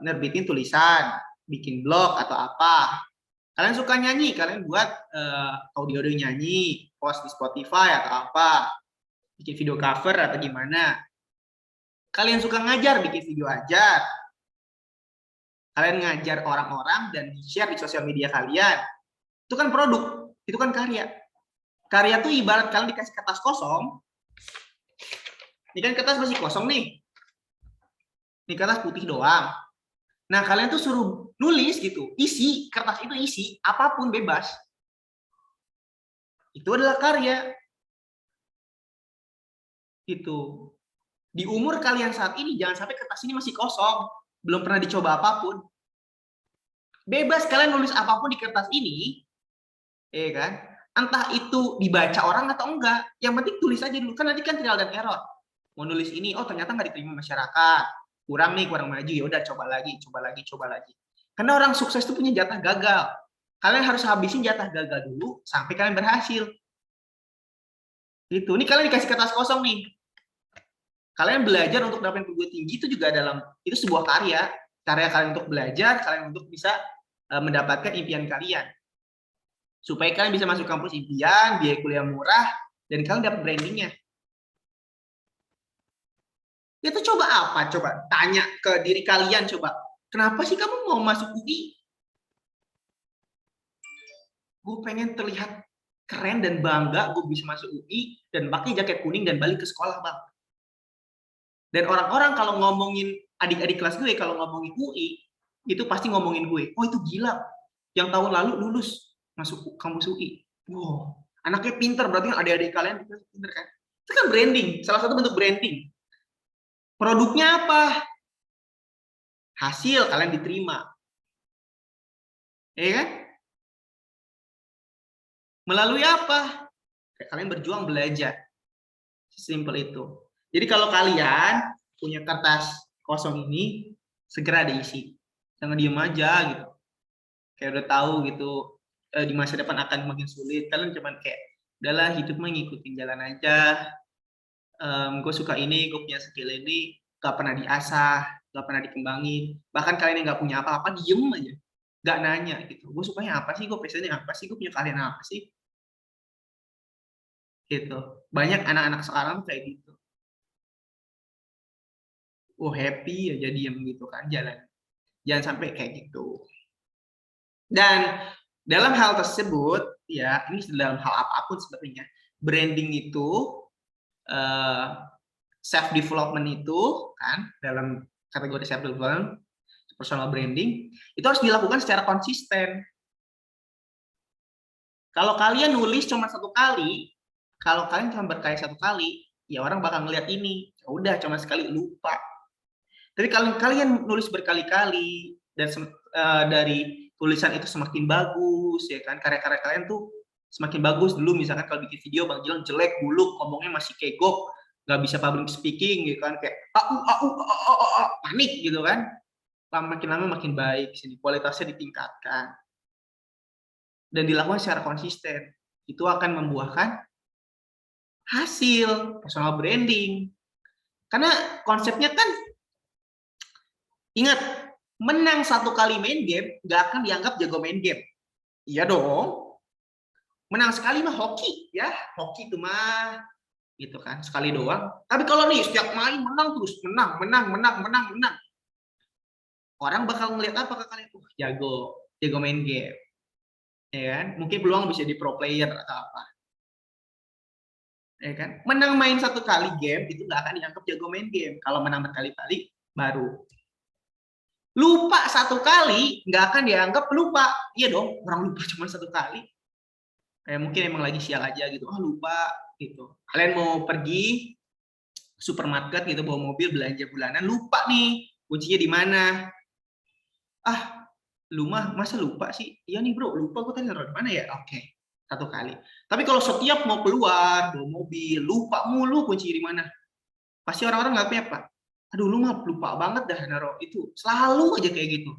nerbitin tulisan, bikin blog atau apa. Kalian suka nyanyi, kalian buat audio-audio nyanyi, post di Spotify atau apa. Bikin video cover atau gimana. Kalian suka ngajar, bikin video ajar. Kalian ngajar orang-orang dan di-share di sosial media kalian. Itu kan produk, itu kan karya. Karya tuh ibarat kalian dikasih kertas kosong. Ini kan kertas masih kosong nih. Ini kertas putih doang. Nah, kalian tuh suruh nulis gitu. Isi, kertas itu isi, apapun bebas. Itu adalah karya. Gitu. Di umur kalian saat ini, jangan sampai kertas ini masih kosong. Belum pernah dicoba apapun. Bebas kalian nulis apapun di kertas ini. Kan? Entah itu dibaca orang atau enggak. Yang penting tulis aja dulu. Kan nanti kan trial dan error. Mau nulis ini, oh ternyata nggak diterima masyarakat. Kurang nih, kurang maju, ya udah coba lagi. Karena orang sukses itu punya jatah gagal. Kalian harus habisin jatah gagal dulu sampai kalian berhasil. Gitu. Ini kalian dikasih kertas kosong nih. Kalian belajar untuk dapetin perguruan tinggi itu juga itu sebuah karya. Karya kalian untuk belajar, kalian untuk bisa mendapatkan impian kalian. Supaya kalian bisa masuk kampus impian, biaya kuliah murah, dan kalian dapat brandingnya. Itu coba apa? Coba tanya ke diri kalian, coba. Kenapa sih kamu mau masuk UI? gue pengen terlihat keren dan bangga gue bisa masuk UI dan pakai jaket kuning dan balik ke sekolah, Bang. Dan orang-orang kalau ngomongin adik-adik kelas gue, kalau ngomongin UI, itu pasti ngomongin gue. Oh, itu gila. Yang tahun lalu lulus masuk kampus UI. Wow, anaknya pinter, berarti kan adik-adik kalian pinter kan? Itu kan branding, salah satu bentuk branding. Produknya apa? Hasil kalian diterima. Ya kan? Melalui apa? Kalian berjuang belajar. Simpel itu. Jadi kalau kalian punya kertas kosong ini, segera diisi. Jangan diem aja gitu. Kayak udah tahu gitu, di masa depan akan makin sulit. Kalian cuman kayak, udahlah hidup mah ngikutin jalan aja. Gue suka ini, gue punya skill ini, gak pernah diasah, gak pernah dikembangin. Bahkan kalian yang gak punya apa-apa, diem aja. Gak nanya gitu. Gue sukanya apa sih? Gue passionnya apa sih? Gue punya kalian apa sih? Gitu. Banyak anak-anak sekarang kayak gitu. Happy aja diem gitu kan jalan. Jangan sampai kayak gitu. Dan dalam hal tersebut, ya ini dalam hal apapun sebenarnya, branding itu, self development itu kan dalam kategori self development, personal branding itu harus dilakukan secara konsisten. Kalau kalian nulis cuma satu kali, kalau kalian cuma berkarya satu kali, ya orang bakal ngeliat ini, ya udah cuma sekali lupa. Tapi kalau kalian nulis berkali-kali dan dari tulisan itu semakin bagus, ya kan, karya-karya kalian tuh semakin bagus. Dulu misalkan kalau bikin video Bang Gilang jelek, buluk, ngomongnya masih kegok, nggak bisa public speaking, gitu kan, kayak panik gitu kan. Makin lama makin baik, sini kualitasnya ditingkatkan dan dilakukan secara konsisten. Itu akan membuahkan hasil personal branding. Karena konsepnya kan, ingat, menang satu kali main game nggak akan dianggap jago main game. Iya dong. Menang sekali mah hoki, ya. Hoki itu mah gitu kan, sekali doang. Tapi kalau nih setiap main menang terus, menang. Orang bakal ngelihat apa ke kalian? Jago main game. Ya kan? Mungkin peluang bisa di pro player atau apa. Ya kan? Menang main satu kali game itu nggak akan dianggap jago main game. Kalau menang berkali-kali baru. Lupa satu kali nggak akan dianggap lupa. Iya dong, orang lupa cuma satu kali. Kayak mungkin emang lagi sial aja gitu. Lupa gitu. Kalian mau pergi supermarket gitu, bawa mobil belanja bulanan, lupa nih kuncinya di mana. Lu mah masa lupa sih? Iya nih bro, lupa gue tadi naruh di mana ya? Oke, satu kali. Tapi kalau setiap mau keluar bawa mobil, lupa mulu kuncinya di mana, pasti orang-orang nggak punya apa? Aduh, lu mah lupa banget dah naruh itu. Selalu aja kayak gitu.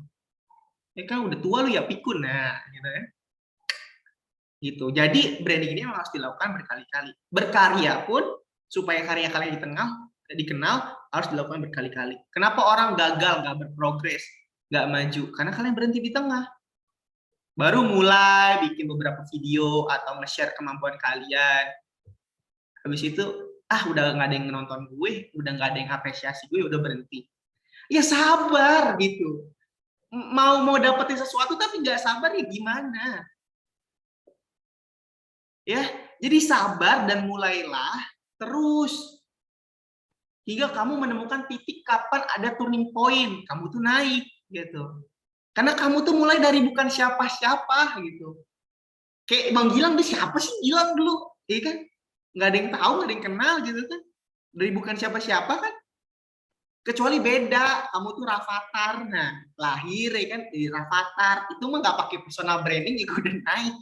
Ya kan udah tua lu ya pikun, nah gitu ya. Gitu. Jadi branding ini memang harus dilakukan berkali-kali. Berkarya pun supaya karya kalian dikenal harus dilakukan berkali-kali. Kenapa orang gagal, nggak berprogres, nggak maju? Karena kalian berhenti di tengah. Baru mulai bikin beberapa video atau nge-share kemampuan kalian. Habis itu, udah nggak ada yang nonton gue, udah nggak ada yang apresiasi gue, udah berhenti. Ya sabar gitu. Mau dapetin sesuatu tapi nggak sabar ya gimana? Ya, jadi sabar dan mulailah terus hingga kamu menemukan titik kapan ada turning point, kamu tuh naik gitu. Karena kamu tuh mulai dari bukan siapa-siapa gitu. Kayak Bang Gilang, dia siapa sih Gilang dulu? Iya kan? Nggak ada yang tahu, nggak ada yang kenal gitu kan. Dari bukan siapa-siapa kan. Kecuali beda, kamu tuh Rafathar. Nah, lahir ya kan di Rafathar. Itu mah nggak pakai personal branding juga udah naik.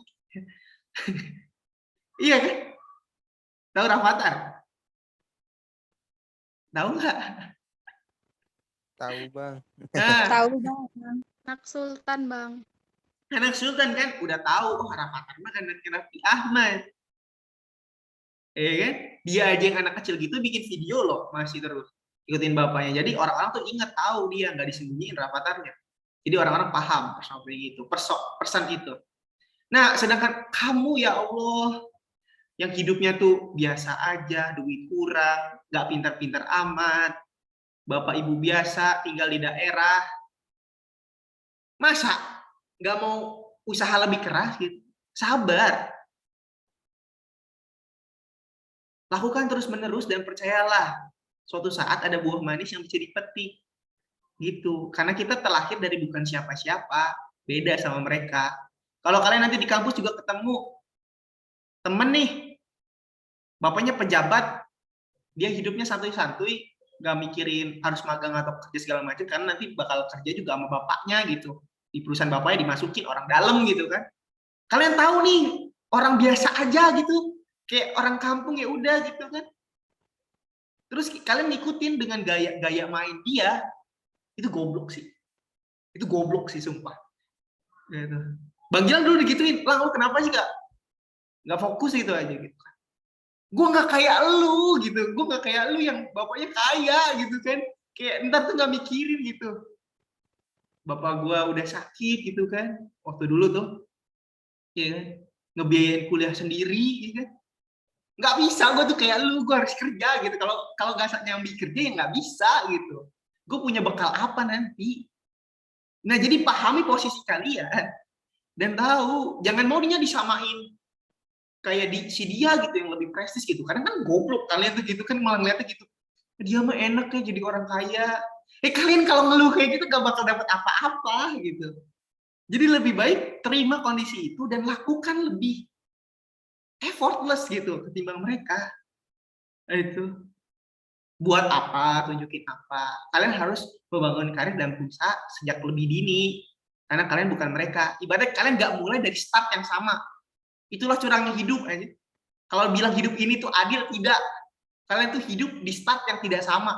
Iya kan? Tahu Rafathar? Tahu nggak? Tahu bang. Nah, Tahu Bang. Anak Sultan, Bang. anak Sultan kan udah tahu, Rafathar mah anaknya Raffi Ahmad. Ya kan? Dia aja yang anak kecil gitu bikin video loh, masih terus ikutin bapaknya. Jadi orang-orang tuh ingat, tahu dia nggak disembunyiin Rafatarnya. Jadi orang-orang paham personal branding itu, person itu. Nah, sedangkan kamu ya Allah yang hidupnya tuh biasa aja, duit kurang, nggak pintar-pintar amat, bapak ibu biasa, tinggal di daerah, masa nggak mau usaha lebih keras gitu? Sabar. Lakukan terus-menerus dan percayalah, suatu saat ada buah manis yang bisa dipetik. Gitu. Karena kita terlahir dari bukan siapa-siapa, beda sama mereka. Kalau kalian nanti di kampus juga ketemu temen nih, bapaknya pejabat, dia hidupnya santuy-santuy, nggak mikirin harus magang atau kerja segala macam, karena nanti bakal kerja juga sama bapaknya gitu. Di perusahaan bapaknya dimasukin orang dalam gitu kan. Kalian tahu nih, orang biasa aja gitu, kayak orang kampung ya udah gitu kan. Terus kalian ngikutin dengan gaya main dia, itu goblok sih. Itu goblok sih sumpah. Gitu. Bang Gilang dulu digituin, Lang lu kenapa sih nggak fokus gitu aja gitu. Gue nggak kayak lu gitu, gue nggak kayak lu yang bapaknya kaya gitu kan. Kayak ntar tuh nggak mikirin gitu. Bapak gue udah sakit gitu kan, waktu dulu tuh, ya kan? Ngebiayain kuliah sendiri, ya kan? Nggak bisa gue tuh kayak lu, gue harus kerja gitu. Kalau nggak nyambi kerja ya nggak bisa gitu. Gue punya bekal apa nanti? Nah jadi pahami posisi kalian dan tahu, jangan maunya disamain kayak si dia gitu yang lebih prestis gitu. Karena kan goblok kalian tuh gitu kan, malah ngeliatnya gitu. Dia mah enak ya jadi orang kaya. Kalian kalau ngeluh kayak gitu gak bakal dapat apa-apa gitu. Jadi lebih baik terima kondisi itu dan lakukan lebih effortless gitu ketimbang mereka. Nah, itu buat apa, tunjukin apa. Kalian harus membangun karir dan berusaha sejak lebih dini. Karena kalian bukan mereka. Ibaratnya kalian nggak mulai dari start yang sama. Itulah curangnya hidup aja. Kalau bilang hidup ini tuh adil, tidak. Kalian tuh hidup di start yang tidak sama.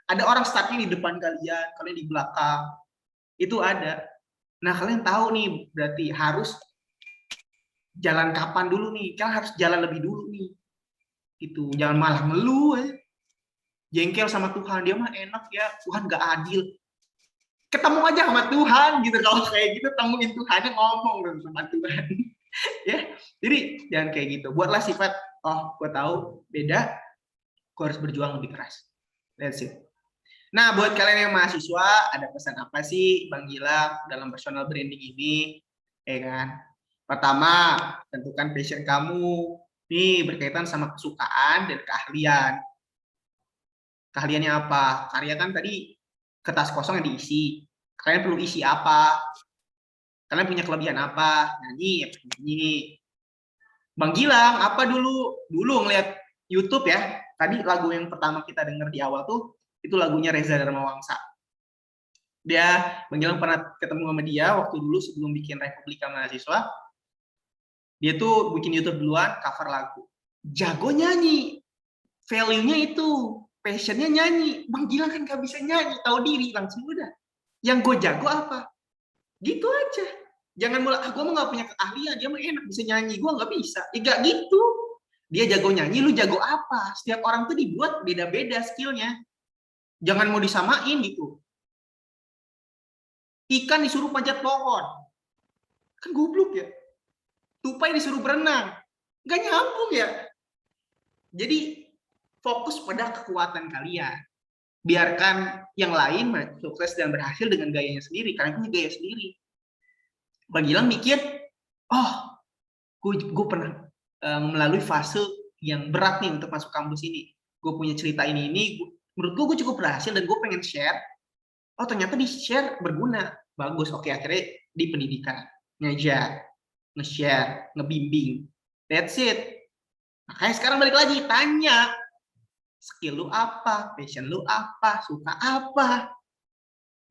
Ada orang startnya di depan kalian, kalian di belakang. Itu ada. Nah, kalian tahu nih, berarti harus jalan kapan dulu nih. Kalian harus jalan lebih dulu nih. Gitu. Jangan malah ngeluh ya. Jengkel sama Tuhan, dia mah enak ya, Tuhan gak adil. Ketemu aja sama Tuhan gitu. Kalau kayak gitu temuin Tuhannya, ngomong dong sama Tuhan. Ya, jadi jangan kayak gitu. Buatlah sifat, oh gue tahu beda, gue harus berjuang lebih keras. That's it. Nah, buat kalian yang mahasiswa, ada pesan apa sih Bang Gilang dalam personal branding ini? Ya kan? Pertama, tentukan passion kamu. Nih, berkaitan sama kesukaan dan keahlian. Keahliannya apa? Karya kan tadi kertas kosong yang diisi. Kalian perlu isi apa? Kalian punya kelebihan apa? Nyanyi, nyanyi. Bang Gilang, apa dulu ngeliat YouTube ya? Tadi lagu yang pertama kita dengar di awal tuh, itu lagunya Reza Dharmawangsa. Bang Gilang pernah ketemu sama dia waktu dulu sebelum bikin Republika Mahasiswa. Dia tuh bikin YouTube duluan, cover lagu. Jago nyanyi. Value-nya itu, passion-nya nyanyi. Bang Gilang kan gak bisa nyanyi, tahu diri, langsung udah. Yang gue jago apa? Gitu aja. Jangan mulai, gue mah gak punya keahlian, dia mah enak bisa nyanyi, gue gak bisa. Gak gitu. Dia jago nyanyi, lu jago apa? Setiap orang tuh dibuat beda-beda skillnya. Jangan mau disamain gitu. Ikan disuruh panjat pohon. Kan goblok ya. Tupai disuruh berenang. Gak nyambung ya. Jadi fokus pada kekuatan kalian. Biarkan yang lain sukses dan berhasil dengan gayanya sendiri. Kalian punya gaya sendiri. Bang Gilang mikir, oh, gue pernah melalui fase yang berat nih untuk masuk kampus ini. Gue punya cerita ini, menurut gue cukup berhasil dan gue pengen share. Oh, ternyata di share berguna. Bagus, oke, akhirnya di pendidikan. Ngajar, nge-share, ngebimbing. That's it. Makanya sekarang balik lagi, tanya. Skill lu apa? Passion lu apa? Suka apa?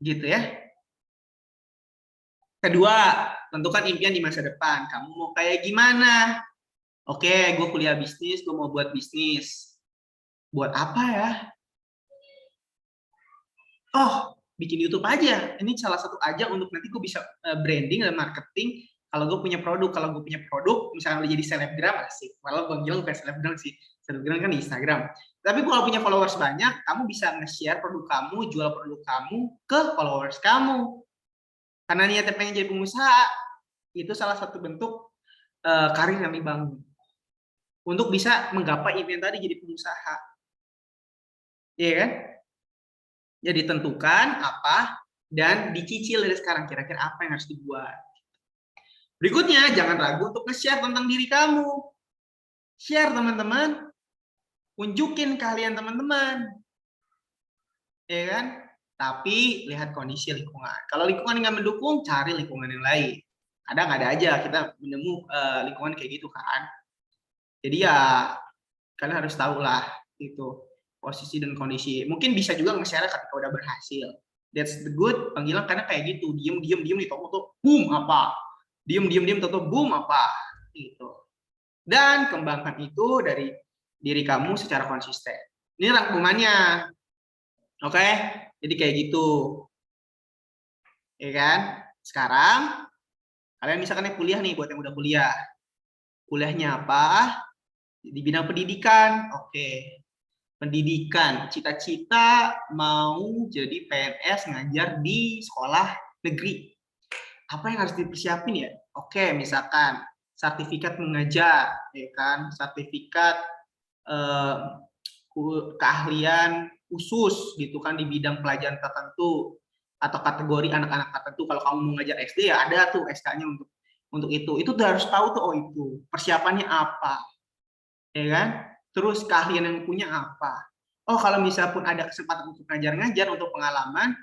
Gitu ya. Kedua, tentukan impian di masa depan. Kamu mau kayak gimana? Oke, gue kuliah bisnis, gue mau buat bisnis. Buat apa ya? Oh, bikin YouTube aja. Ini salah satu aja untuk nanti gue bisa branding dan marketing. Kalau gue punya produk, misalnya jadi selebgram, asik. Walau Bang Gilang bukan selebgram sih. Selebgram kan di Instagram. Tapi kalau punya followers banyak, kamu bisa nge-share produk kamu, jual produk kamu ke followers kamu. Karena niatnya pengen jadi pengusaha, itu salah satu bentuk karir yang dibangun. Untuk bisa menggapai impian tadi jadi pengusaha. Iya kan? Jadi tentukan apa dan dicicil dari sekarang kira-kira apa yang harus dibuat. Berikutnya, jangan ragu untuk nge-share tentang diri kamu. Share teman-teman, unjukin keahlian teman-teman. Ya kan? Tapi lihat kondisi lingkungan. Kalau lingkungan nggak mendukung, cari lingkungan yang lain. Kadang ada aja kita menemu lingkungan kayak gitu kan. Jadi ya kalian harus tahu lah itu posisi dan kondisi. Mungkin bisa juga nge-share ketika udah berhasil. That's the good panggilan karena kayak gitu. Diem nih toko boom apa? Diem toko boom apa? Gitu. Dan kembangkan itu dari diri kamu secara konsisten. Ini rangkumannya. Oke? Jadi kayak gitu. Ya kan? Sekarang kalian misalkan kuliah nih buat yang udah kuliah. Kuliahnya apa? Di bidang pendidikan. Oke. Pendidikan, cita-cita mau jadi PNS ngajar di sekolah negeri. Apa yang harus dipersiapin ya? Oke, misalkan sertifikat mengajar, ya kan? Sertifikat keahlian khusus gitu kan di bidang pelajaran tertentu atau kategori anak-anak tertentu. Kalau kamu mau ngajar SD ya ada tuh SK-nya untuk itu. Itu udah harus tahu tuh, oh itu persiapannya apa, ya kan? Terus keahlian yang punya apa? Oh, kalau misalnya pun ada kesempatan untuk ngajar-ngajar untuk pengalaman,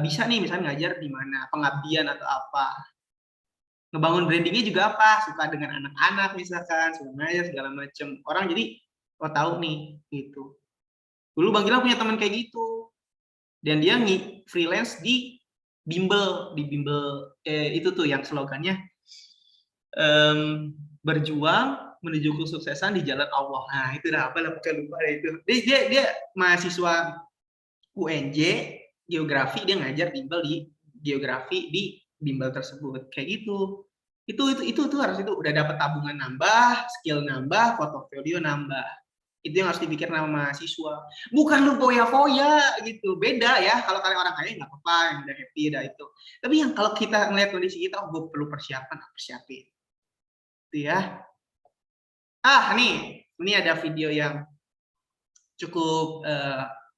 bisa nih misalnya ngajar di mana, pengabdian atau apa. Ngebangun brandingnya juga apa? Suka dengan anak-anak misalkan, suka ngajar segala macam. Orang jadi oh tahu nih gitu. Dulu Bang Gilang punya teman kayak gitu. Dan dia freelance di bimbel itu tuh yang slogannya berjuang menuju kesuksesan di jalan Allah. Nah, itu dah apa lah pokoknya lupa itu. Dia mahasiswa UNJ geografi, dia ngajar bimbel di geografi di bimbel tersebut. Kayak gitu. Itu harus itu udah dapat tabungan nambah, skill nambah, portofolio nambah. Itu yang harus dipikir nama mahasiswa. Bukan lu foya-foya gitu. Beda ya. Kalau kalian orang kaya nggak apa-apa, yang udah happy dah itu. Tapi yang kalau kita ngeliat kondisi kita, oh gue perlu persiapan, persiapin. Itu ya. Nih, ini ada video yang cukup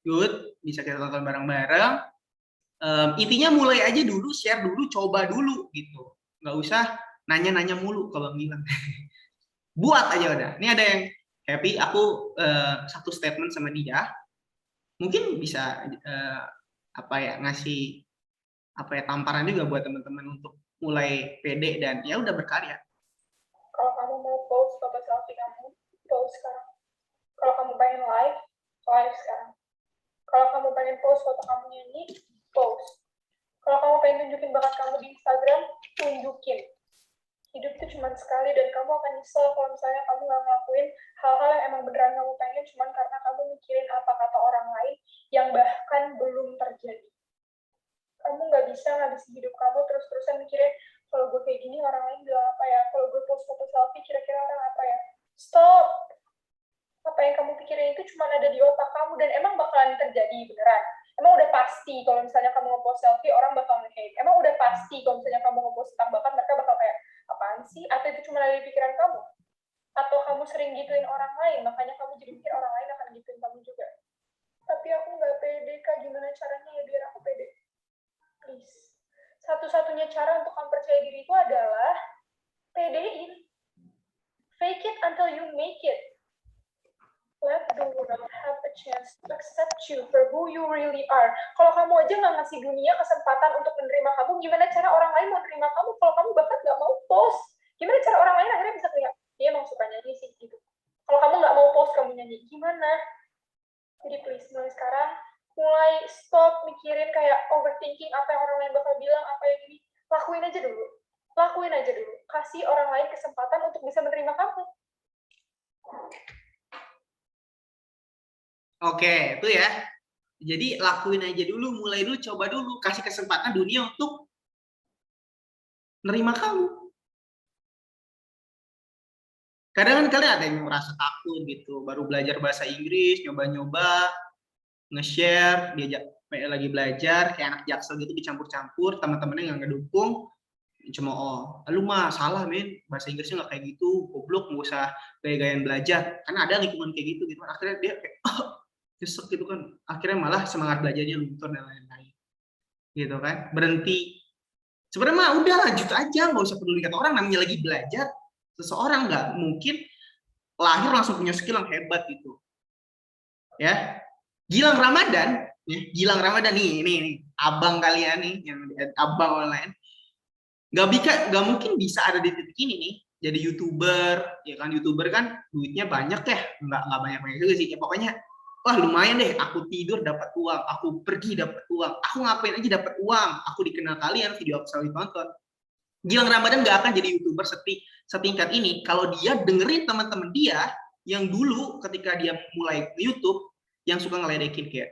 good, bisa kita tonton bareng-bareng. Intinya mulai aja dulu, share dulu, coba dulu gitu. Nggak usah nanya-nanya mulu kalau bilang. Buat aja udah. Ini ada yang happy, aku satu statement sama dia. Mungkin bisa ngasih tamparan juga buat teman-teman untuk mulai pede dan ya udah berkarya. Kalau kamu mau post foto selfie kamu, post sekarang. Kalau kamu pengen live sekarang. Kalau kamu pengen post foto kamu nyanyi, post. Kalau kamu pengen tunjukin bakat kamu di Instagram, tunjukin. Hidup itu cuma sekali dan kamu akan nyesel kalau misalnya kamu nggak ngelakuin hal-hal yang emang beneran kamu pengen cuma karena kamu mikirin apa kata orang lain yang bahkan belum terjadi. Kamu nggak bisa ngabisin hidup kamu terus-terusan mikirin kalau gue kayak gini orang lain bilang apa ya, kalau gue post foto selfie kira-kira orang apa ya. Stop. Apa yang kamu pikirin itu cuma ada di otak kamu dan emang bakalan terjadi beneran. Emang udah pasti kalau misalnya kamu ngepost selfie orang bakal nge-hate. Emang udah pasti kalau misalnya kamu ngepost tentang bakat mereka bakal kayak apaan sih? Atau itu cuma ada di pikiran kamu? Atau kamu sering gituin orang lain makanya kamu jadi mikir orang lain akan gituin kamu juga. Tapi aku nggak pede, Kak. Gimana caranya ya biar aku pede? Please. Satu-satunya cara untuk kamu percaya diri itu adalah pedein. Fake it until you make it. Let the world have a chance to accept you for who you really are. Kalau kamu aja nggak ngasih dunia kesempatan untuk menerima kamu, gimana cara orang lain mau menerima kamu kalau kamu bahkan nggak mau post? Gimana cara orang lain akhirnya bisa kayak, dia emang suka nyanyi sih gitu. Kalau kamu nggak mau post kamu nyanyi, gimana? Jadi please, mulai sekarang, mulai stop mikirin kayak overthinking apa yang orang lain bakal bilang, apa yang ini. Lakuin aja dulu. Kasih orang lain kesempatan untuk bisa menerima kamu. Oke, itu ya. Jadi lakuin aja dulu, mulai dulu, coba dulu, kasih kesempatan dunia untuk nerima kamu. Kadang kan kalian ada yang merasa takut gitu, baru belajar bahasa Inggris, nyoba-nyoba, nge-share, diajak lagi belajar, kayak anak jaksel gitu dicampur-campur, teman-temannya nggak ngedukung, cuma lu mah salah men, bahasa Inggrisnya nggak kayak gitu, goblok, nggak usah gaya-gayaan belajar, karena ada lingkungan kayak gitu, akhirnya dia kayak nyesek gitu kan, akhirnya malah semangat belajarnya luntur dan lain-lain gitu kan. Berhenti Sebenarnya mah udah lanjut aja, nggak usah peduli kata orang, namanya lagi belajar. Seseorang nggak mungkin lahir langsung punya skill yang hebat gitu. Ya, Gilang Ramadan, ya, Gilang Ramadan nih, abang kalian nih, yang abang online, nggak mungkin bisa ada di titik ini nih, jadi youtuber, ya kan youtuber kan duitnya banyak ya, nggak banyak juga sih, ya pokoknya, wah lumayan deh, aku tidur dapat uang, aku pergi dapat uang, aku ngapain aja dapat uang, aku dikenal kalian, video aku selalu tonton. Gilang Ramadan nggak akan jadi youtuber setingkat ini kalau dia dengerin teman-teman dia yang dulu ketika dia mulai YouTube yang suka ngeledekin kayak,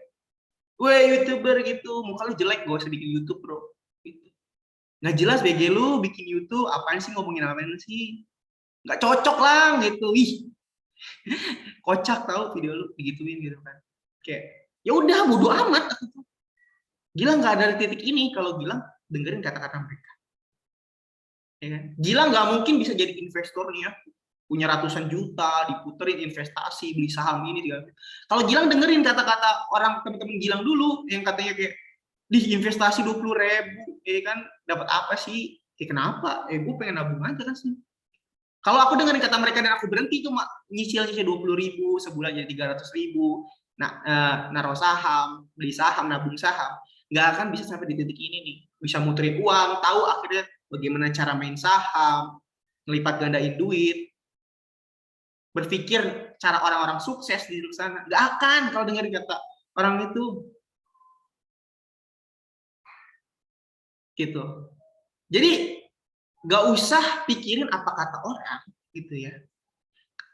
weh youtuber gitu, muka lu jelek, gak usah bikin YouTube bro. Gitu. Nggak jelas BG lu bikin YouTube, apaan sih ngomongin apaan sih? Nggak cocok lah gitu, ih kocak tau video lu digituin gitu kan. Kayak ya udah bodo amat aku tuh. Gilang nggak ada di titik ini kalau Gilang dengerin kata-kata mereka. Ya kan? Gilang nggak mungkin bisa jadi investor nih ya, punya ratusan juta, diputerin investasi, beli saham ini. Kalau Gilang dengerin kata-kata orang teman-teman Gilang dulu, yang katanya kayak, di investasi 20.000, kan dapat apa sih? Kenapa? Gue pengen nabung aja kan sih. Kalau aku dengerin kata mereka dan aku berhenti cuma nyicil-nyicil 20.000, sebulan jadi 300.000, nah, naruh saham, beli saham, nabung saham, nggak akan bisa sampai di titik ini nih. Bisa muterin uang, tahu akhirnya bagaimana cara main saham, ngelipat gandain duit, berpikir cara orang-orang sukses di sana. Nggak akan kalau dengerin kata orang itu. Gitu. Jadi nggak usah pikirin apa kata orang gitu ya.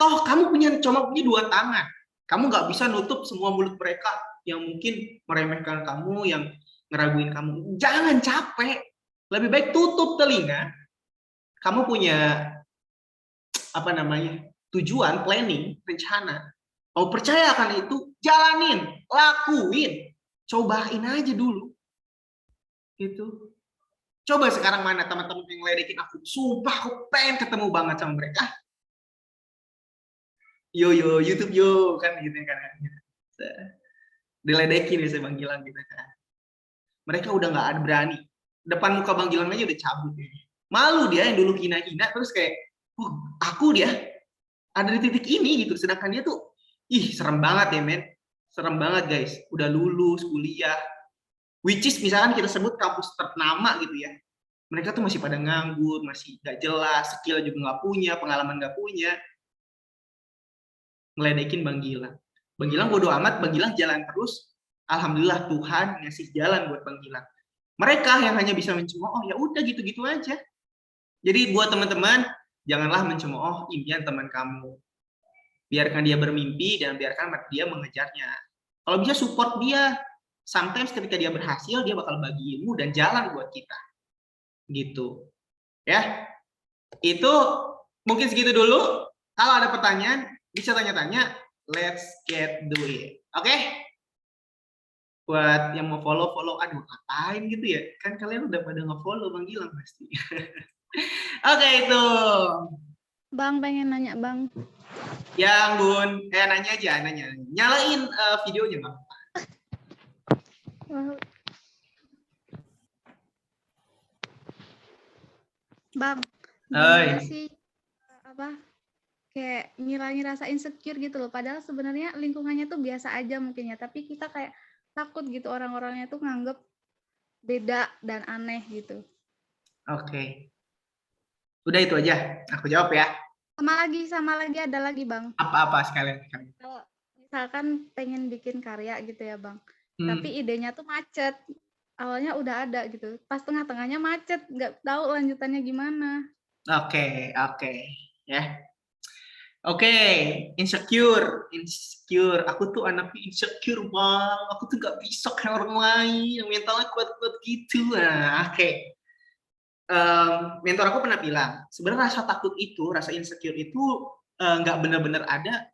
Toh kamu cuma punya 2 tangan. Kamu nggak bisa nutup semua mulut mereka yang mungkin meremehkan kamu, yang ngeraguin kamu. Jangan capek. Lebih baik tutup telinga. Kamu punya apa namanya? Tujuan, planning, rencana. Mau percaya akan itu, jalanin, lakuin. Cobain aja dulu. Gitu. Coba sekarang mana teman-teman yang ngeledekin aku. Sumpah aku pengen ketemu banget sama mereka. Yo YouTube yo kan gitu kan. Diledekin bisa Bang Gilang gitu kan. Mereka udah nggak ada berani. Depan muka Bang Gilang aja udah cabut. Malu dia yang dulu hina-hina terus kayak, aku dia ada di titik ini gitu. Sedangkan dia tuh, ih serem banget ya men. Serem banget guys. Udah lulus kuliah. Which is misalkan kita sebut kampus ternama gitu ya. Mereka tuh masih pada nganggur, masih gak jelas, skill juga nggak punya, pengalaman nggak punya. Ngeledekin Bang Gilang. Bang Gilang bodo amat, Bang Gilang jalan terus. Alhamdulillah Tuhan ngasih jalan buat Bang Gilang. Mereka yang hanya bisa mencemooh, ya udah gitu-gitu aja. Jadi buat teman-teman, janganlah mencemooh impian teman kamu. Biarkan dia bermimpi dan biarkan dia mengejarnya. Kalau bisa support dia. Sometimes ketika dia berhasil, dia bakal bagi ilmu dan jalan buat kita. Gitu. Ya. Itu mungkin segitu dulu. Kalau ada pertanyaan, bisa tanya-tanya. Let's get do it. Oke? Buat yang mau follow, aduh ngapain gitu ya? Kan kalian udah pada nge-follow Bang Gilang pasti. Oke, itu. Bang, pengen nanya Bang. Yang Bun, nanya aja, nanya. Nyalain videonya Bang. Bang, Hai. gimana sih apa kayak ngilangin rasa insecure gitu loh. Padahal sebenarnya lingkungannya tuh biasa aja mungkin ya, tapi kita kayak takut gitu orang-orangnya tuh nganggep beda dan aneh gitu. Oke. Udah itu aja. Aku jawab ya. Sama lagi ada lagi Bang. Apa-apa sekalian. Kalau misalkan pengen bikin karya gitu ya Bang, tapi idenya tuh macet. Awalnya udah ada gitu, pas tengah-tengahnya macet, nggak tahu lanjutannya gimana. Oke. Ya. Oke, insecure. Aku tuh anaknya insecure Bang. Aku tuh gak bisa kayak orang lain, mentalnya kuat-kuat gitu. Nah, oke. Mentor aku pernah bilang, sebenarnya rasa takut itu, rasa insecure itu nggak benar-benar ada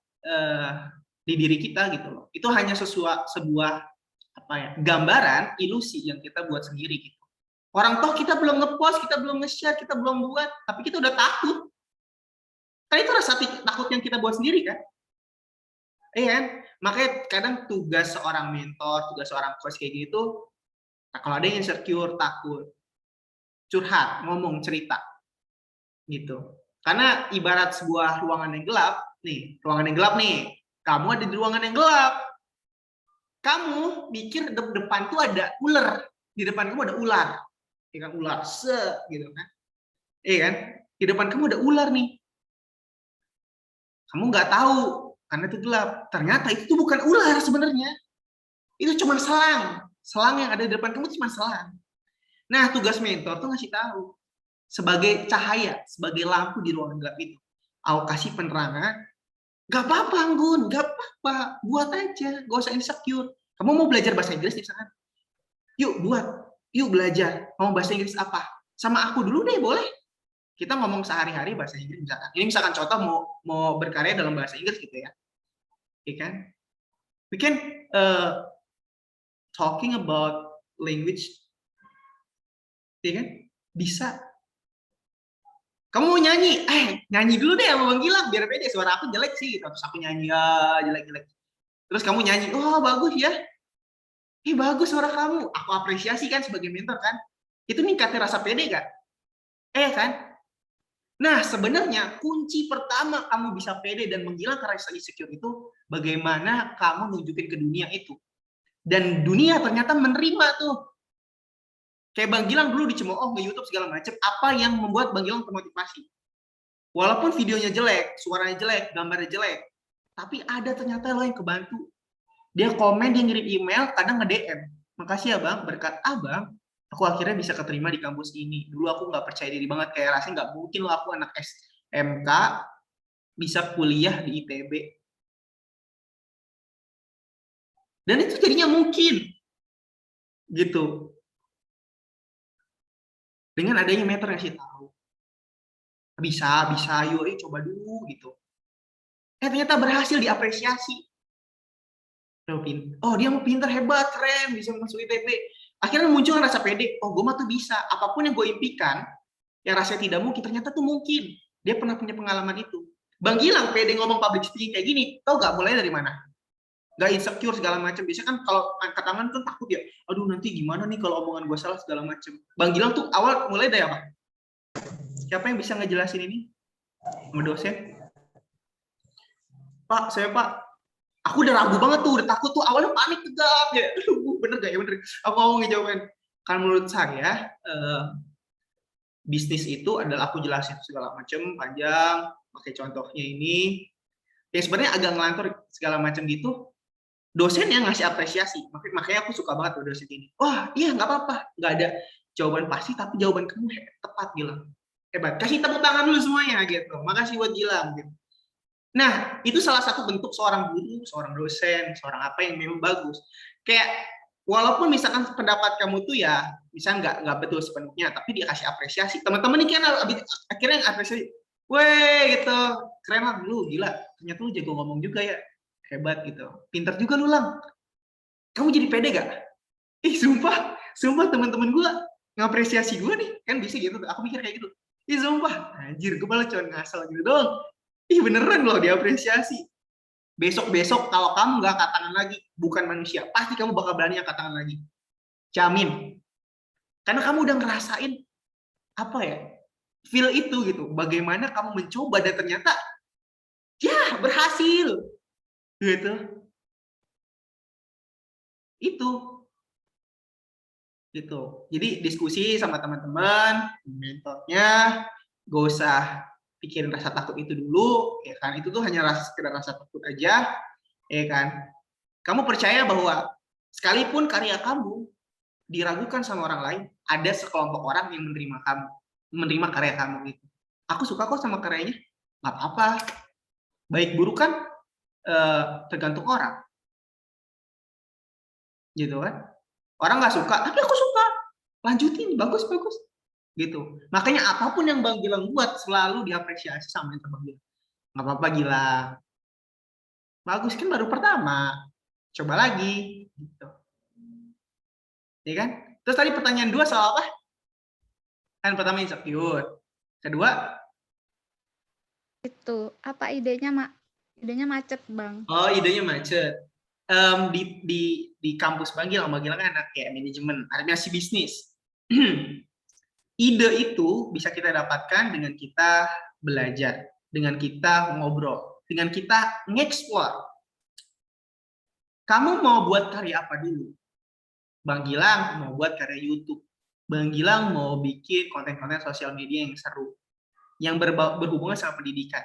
di diri kita gitu loh. Itu hanya sebuah apa ya, gambaran, ilusi yang kita buat sendiri gitu. Orang toh kita belum ngepost, kita belum nge-share, kita belum buat, tapi kita udah takut. Kan itu rasa takut yang kita buat sendiri kan? Iya, makanya kadang tugas seorang mentor, tugas seorang coach kayak gitu, nah, kalau ada yang insecure, takut, curhat, ngomong, cerita. Gitu. Karena ibarat sebuah ruangan yang gelap, kamu ada di ruangan yang gelap. Kamu mikir depan tuh ada ular, di depan kamu ada ular. Ya kan, ular gitu kan. Iya kan? Di depan kamu ada ular nih. Kamu nggak tahu karena itu gelap. Ternyata itu tuh bukan ular sebenarnya. Itu cuma selang. Selang yang ada di depan kamu cuma selang. Nah, tugas mentor tuh ngasih tahu sebagai cahaya, sebagai lampu di ruangan gelap itu. Aku kasih penerangan. Gak apa-apa, Anggun. Gak apa-apa. Buat aja. Gak usah insecure. Kamu mau belajar bahasa Inggris misalkan? Yuk buat. Yuk belajar. Mau bahasa Inggris apa? Sama aku dulu deh, boleh. Kita ngomong sehari-hari bahasa Inggris misalkan. Ini misalkan contoh mau berkarya dalam bahasa Inggris gitu ya. Oke kan? We can talking about language. Ya kan? Bisa. Kamu mau nyanyi? Nyanyi dulu deh sama Bang Gilang biar pede. Suara aku jelek sih. Terus aku nyanyi jelek-jelek. Terus kamu nyanyi, oh bagus ya. Bagus suara kamu. Aku apresiasi kan sebagai mentor kan. Itu ningkatin rasa pede kan? Kan? Nah, sebenarnya kunci pertama kamu bisa pede dan menghilangkan rasa insecure itu bagaimana kamu nunjukin ke dunia itu. Dan dunia ternyata menerima tuh. Kayak Bang Gilang dulu dicemooh nge-YouTube segala macam, apa yang membuat Bang Gilang termotivasi? Walaupun videonya jelek, suaranya jelek, gambarnya jelek, tapi ada ternyata lo yang kebantu. Dia komen, dia ngirim email, kadang nge-DM. Makasih ya Bang, berkat Abang, aku akhirnya bisa keterima di kampus ini. Dulu aku nggak percaya diri banget, kayak rasanya nggak mungkin loh aku anak SMK bisa kuliah di ITB. Dan itu jadinya mungkin. Gitu. Dengan adanya mentor ngasih tahu. Bisa, yuk coba dulu gitu. Ternyata berhasil diapresiasi. Oh dia mau pintar, hebat, keren, bisa masuk ITB. Akhirnya muncul rasa pede, oh gue mah tuh bisa. Apapun yang gue impikan, yang rasanya tidak mungkin, ternyata tuh mungkin. Dia pernah punya pengalaman itu. Bang Gilang pede ngomong public speaking kayak gini, tau gak mulai dari mana? Gak insecure segala macam. Biasanya kan kalau angkat tangan kan takut ya, aduh nanti gimana nih kalau omongan gue salah segala macam. Bang Gilang tuh awal mulai dari apa? Siapa yang bisa ngejelasin ini? Sama dosen? Pak, aku udah ragu banget tuh, udah takut tuh, awalnya panik tegap ya. Bener gak ya? Bener. Aku mau ngejawabin. Kan menurut saya, bisnis itu adalah aku jelasin segala macam, panjang, pakai contohnya ini. Yang sebenarnya agak ngelantur segala macam gitu. Dosen yang ngasih apresiasi, makanya aku suka banget dosen ini. Wah, iya nggak apa-apa, nggak ada jawaban pasti, tapi jawaban kamu tepat Gilang. Hebat. Kasih tepuk tangan dulu semuanya gitu. Makasih buat Gilang gitu. Nah, itu salah satu bentuk seorang guru, seorang dosen, seorang apa yang memang bagus. Kayak walaupun misalkan pendapat kamu tuh ya, misalnya nggak betul sepenuhnya, tapi dia kasih apresiasi. Teman-teman ini kan akhirnya yang apresiasi, weh gitu, keren lah, lu gila, ternyata lu jago ngomong juga ya, hebat gitu, pinter juga lu Lang. Kamu jadi pede gak? Sumpah teman-teman gue ngapresiasi gue nih, kan bisa gitu, aku mikir kayak gitu. Sumpah, anjir, gue malah cuma ngasal gitu doang. Beneran loh diapresiasi. Besok-besok kalau kamu nggak angkat tangan lagi, bukan manusia, pasti kamu bakal berani angkat tangan lagi. Jamin. Karena kamu udah ngerasain apa ya? Feel itu gitu. Bagaimana kamu mencoba dan ternyata ya berhasil. Gitu. Itu. Gitu. Jadi diskusi sama teman-teman, mentornya, gak usah pikirin rasa takut itu dulu, ya kan? Itu tuh hanya sekedar rasa takut aja, ya kan? Kamu percaya bahwa sekalipun karya kamu diragukan sama orang lain, ada sekelompok orang yang menerima karya kamu gitu. Aku suka kok sama karyanya, nggak apa-apa. Baik buruk kan tergantung orang, gitu kan? Orang nggak suka, tapi aku suka. Lanjutin, bagus. Gitu. Makanya apapun yang Bang Gilang buat selalu diapresiasi sama mentor Bang Gilang. Nggak apa-apa Gilang. Bagus kan baru pertama. Coba lagi. Gitu. Ya kan? Terus tadi pertanyaan 2 soal apa? Kan pertama insecure. Kedua? Itu, apa idenya, Mak? Idenya macet, Bang. Oh, idenya macet. Di kampus Bang Gilang kan anak kayak manajemen, administrasi bisnis. ide itu bisa kita dapatkan dengan kita belajar, dengan kita ngobrol, dengan kita nge-explore. Kamu mau buat karya apa dulu? Bang Gilang mau buat karya YouTube. Bang Gilang mau bikin konten-konten sosial media yang seru, yang berhubungan sama pendidikan.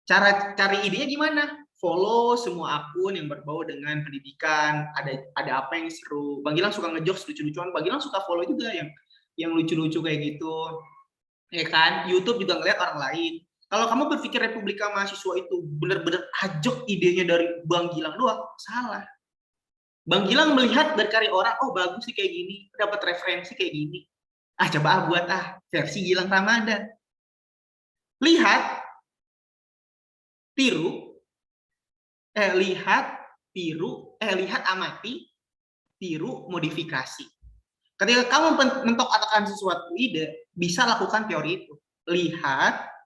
Cara cari idenya gimana? Follow semua akun yang berbau dengan pendidikan. Ada apa yang seru. Bang Gilang suka ngejokes lucu-lucuan. Bang Gilang suka follow juga yang lucu-lucu kayak gitu. Ya kan? YouTube juga ngeliat orang lain. Kalau kamu berpikir Republika Mahasiswa itu benar-benar ajok idenya dari Bang Gilang doang, salah. Bang Gilang melihat dari karya orang, oh bagus sih kayak gini, dapat referensi kayak gini. Coba buat versi Gilang Ramadan. Lihat, amati, tiru, modifikasi. Ketika kamu mentok-atakan sesuatu ide, bisa lakukan teori itu. Lihat,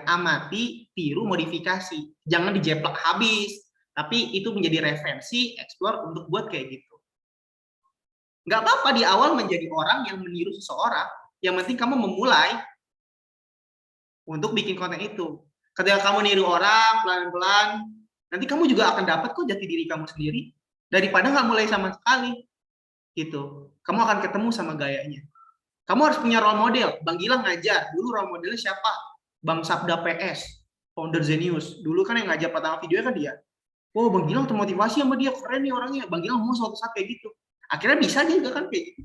amati, tiru, modifikasi. Jangan dijeplak habis. Tapi itu menjadi referensi, explore untuk buat kayak gitu. Nggak apa-apa di awal menjadi orang yang meniru seseorang. Yang penting kamu memulai untuk bikin konten itu. Ketika kamu niru orang, pelan-pelan, nanti kamu juga akan dapat kok jati diri kamu sendiri. Daripada nggak mulai sama sekali. Gitu. Kamu akan ketemu sama gayanya. Kamu harus punya role model. Bang Gilang ngajar. Dulu role modelnya siapa? Bang Sabda PS. Founder Zenius. Dulu kan yang ngajar pertama videonya kan dia. Oh, Bang Gilang termotivasi sama dia, keren nih orangnya. Bang Gilang mau suatu saat kayak gitu. Akhirnya bisa juga kan kayak gitu.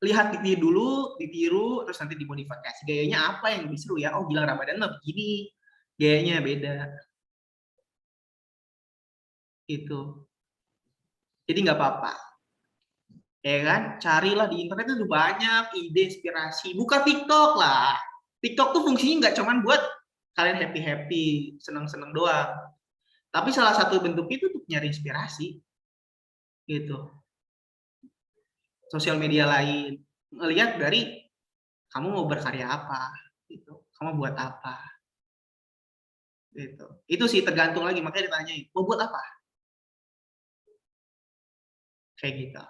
Lihat dulu, ditiru, terus nanti dimodifikasi. Gayanya apa yang lebih seru ya? Oh, Gilang Ramadan mah begini. Gayanya beda. Gitu. Jadi nggak apa-apa. Ya kan? Carilah di internet itu banyak ide, inspirasi. Buka TikTok lah. TikTok tuh fungsinya nggak cuma buat kalian happy-happy, seneng-seneng doang. Tapi salah satu bentuk itu untuk nyari inspirasi. Gitu. Sosial media lain. Ngelihat dari kamu mau berkarya apa. Gitu. Kamu buat apa. Gitu. Itu sih tergantung lagi. Makanya ditanyain, mau buat apa? Kayak gitu.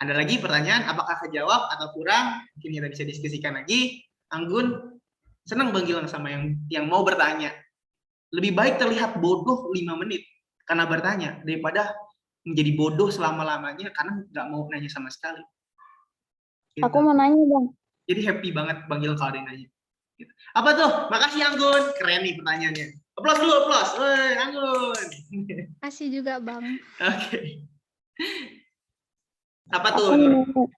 Ada lagi pertanyaan, apakah kejawab atau kurang? Mungkin kita bisa diskusikan lagi. Anggun, senang Bang Gilang sama yang mau bertanya. Lebih baik terlihat bodoh 5 menit karena bertanya daripada menjadi bodoh selama-lamanya karena nggak mau nanya sama sekali. Gitu. Aku mau nanya, Bang. Jadi happy banget Bang Gilang kalau ada yang nanya. Gitu. Apa tuh? Makasih Anggun. Keren nih pertanyaannya. Aplaus dulu, aplaus. Woi, Anggun. Kasih juga, Bang. Oke. Apa Aku tuh? mau nanya.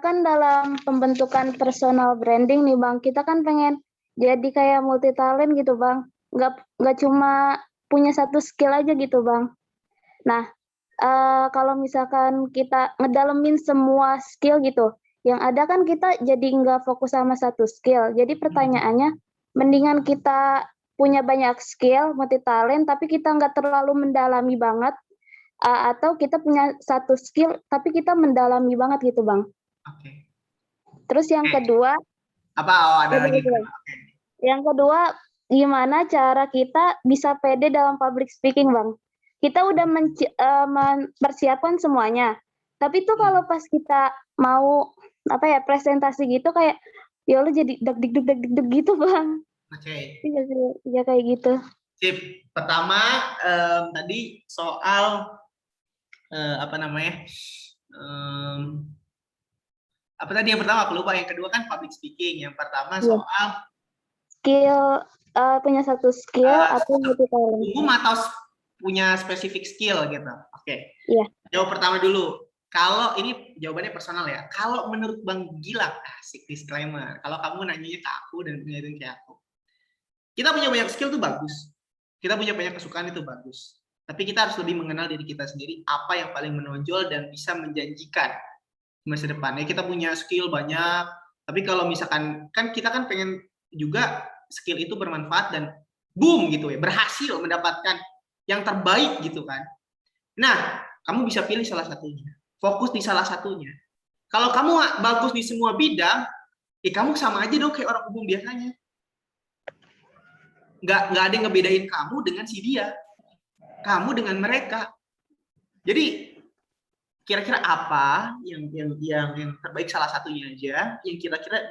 Kan dalam pembentukan personal branding nih, Bang, kita kan pengen jadi kayak multi talent gitu, Bang. Nggak cuma punya satu skill aja gitu, Bang. Nah, kalau misalkan kita ngedalemin semua skill gitu, yang ada kan kita jadi nggak fokus sama satu skill. Jadi pertanyaannya, mendingan kita punya banyak skill, multi talent, tapi kita nggak terlalu mendalami banget, atau kita punya satu skill, tapi kita mendalami banget gitu, Bang. Oke. Terus yang kedua, Apa? Oh, ada lagi. yang kedua, gimana cara kita bisa pede dalam public speaking, Bang? Kita udah mempersiapkan semuanya, tapi tuh kalau pas kita mau presentasi gitu kayak ya lu jadi deg gitu, Bang. Oke. Ya kayak gitu. Sip. Pertama tadi soal apa tadi yang pertama aku lupa, yang kedua kan public speaking, yang pertama soal skill, punya satu skill atau multi talent. umum atau punya spesifik skill gitu. Oke. Iya. Jawab pertama dulu. Kalau ini jawabannya personal ya. Kalau menurut Bang Gilang, asik disclaimer. Kalau kamu nanyanya ke aku dan punya itu kayak aku. Kita punya banyak skill tuh bagus. Kita punya banyak kesukaan itu bagus. Tapi kita harus lebih mengenal diri kita sendiri, apa yang paling menonjol dan bisa menjanjikan masa depan. Ya, kita punya skill banyak, tapi kalau misalkan kan kita kan pengen juga skill itu bermanfaat dan boom gitu ya, berhasil mendapatkan yang terbaik gitu kan. Nah, kamu bisa pilih salah satunya. Fokus di salah satunya. Kalau kamu bagus di semua bidang, kamu sama aja dong kayak orang umum biasanya. Nggak ada yang ngebedain kamu dengan si dia. Kamu dengan mereka. Jadi kira-kira apa yang terbaik, salah satunya aja yang kira-kira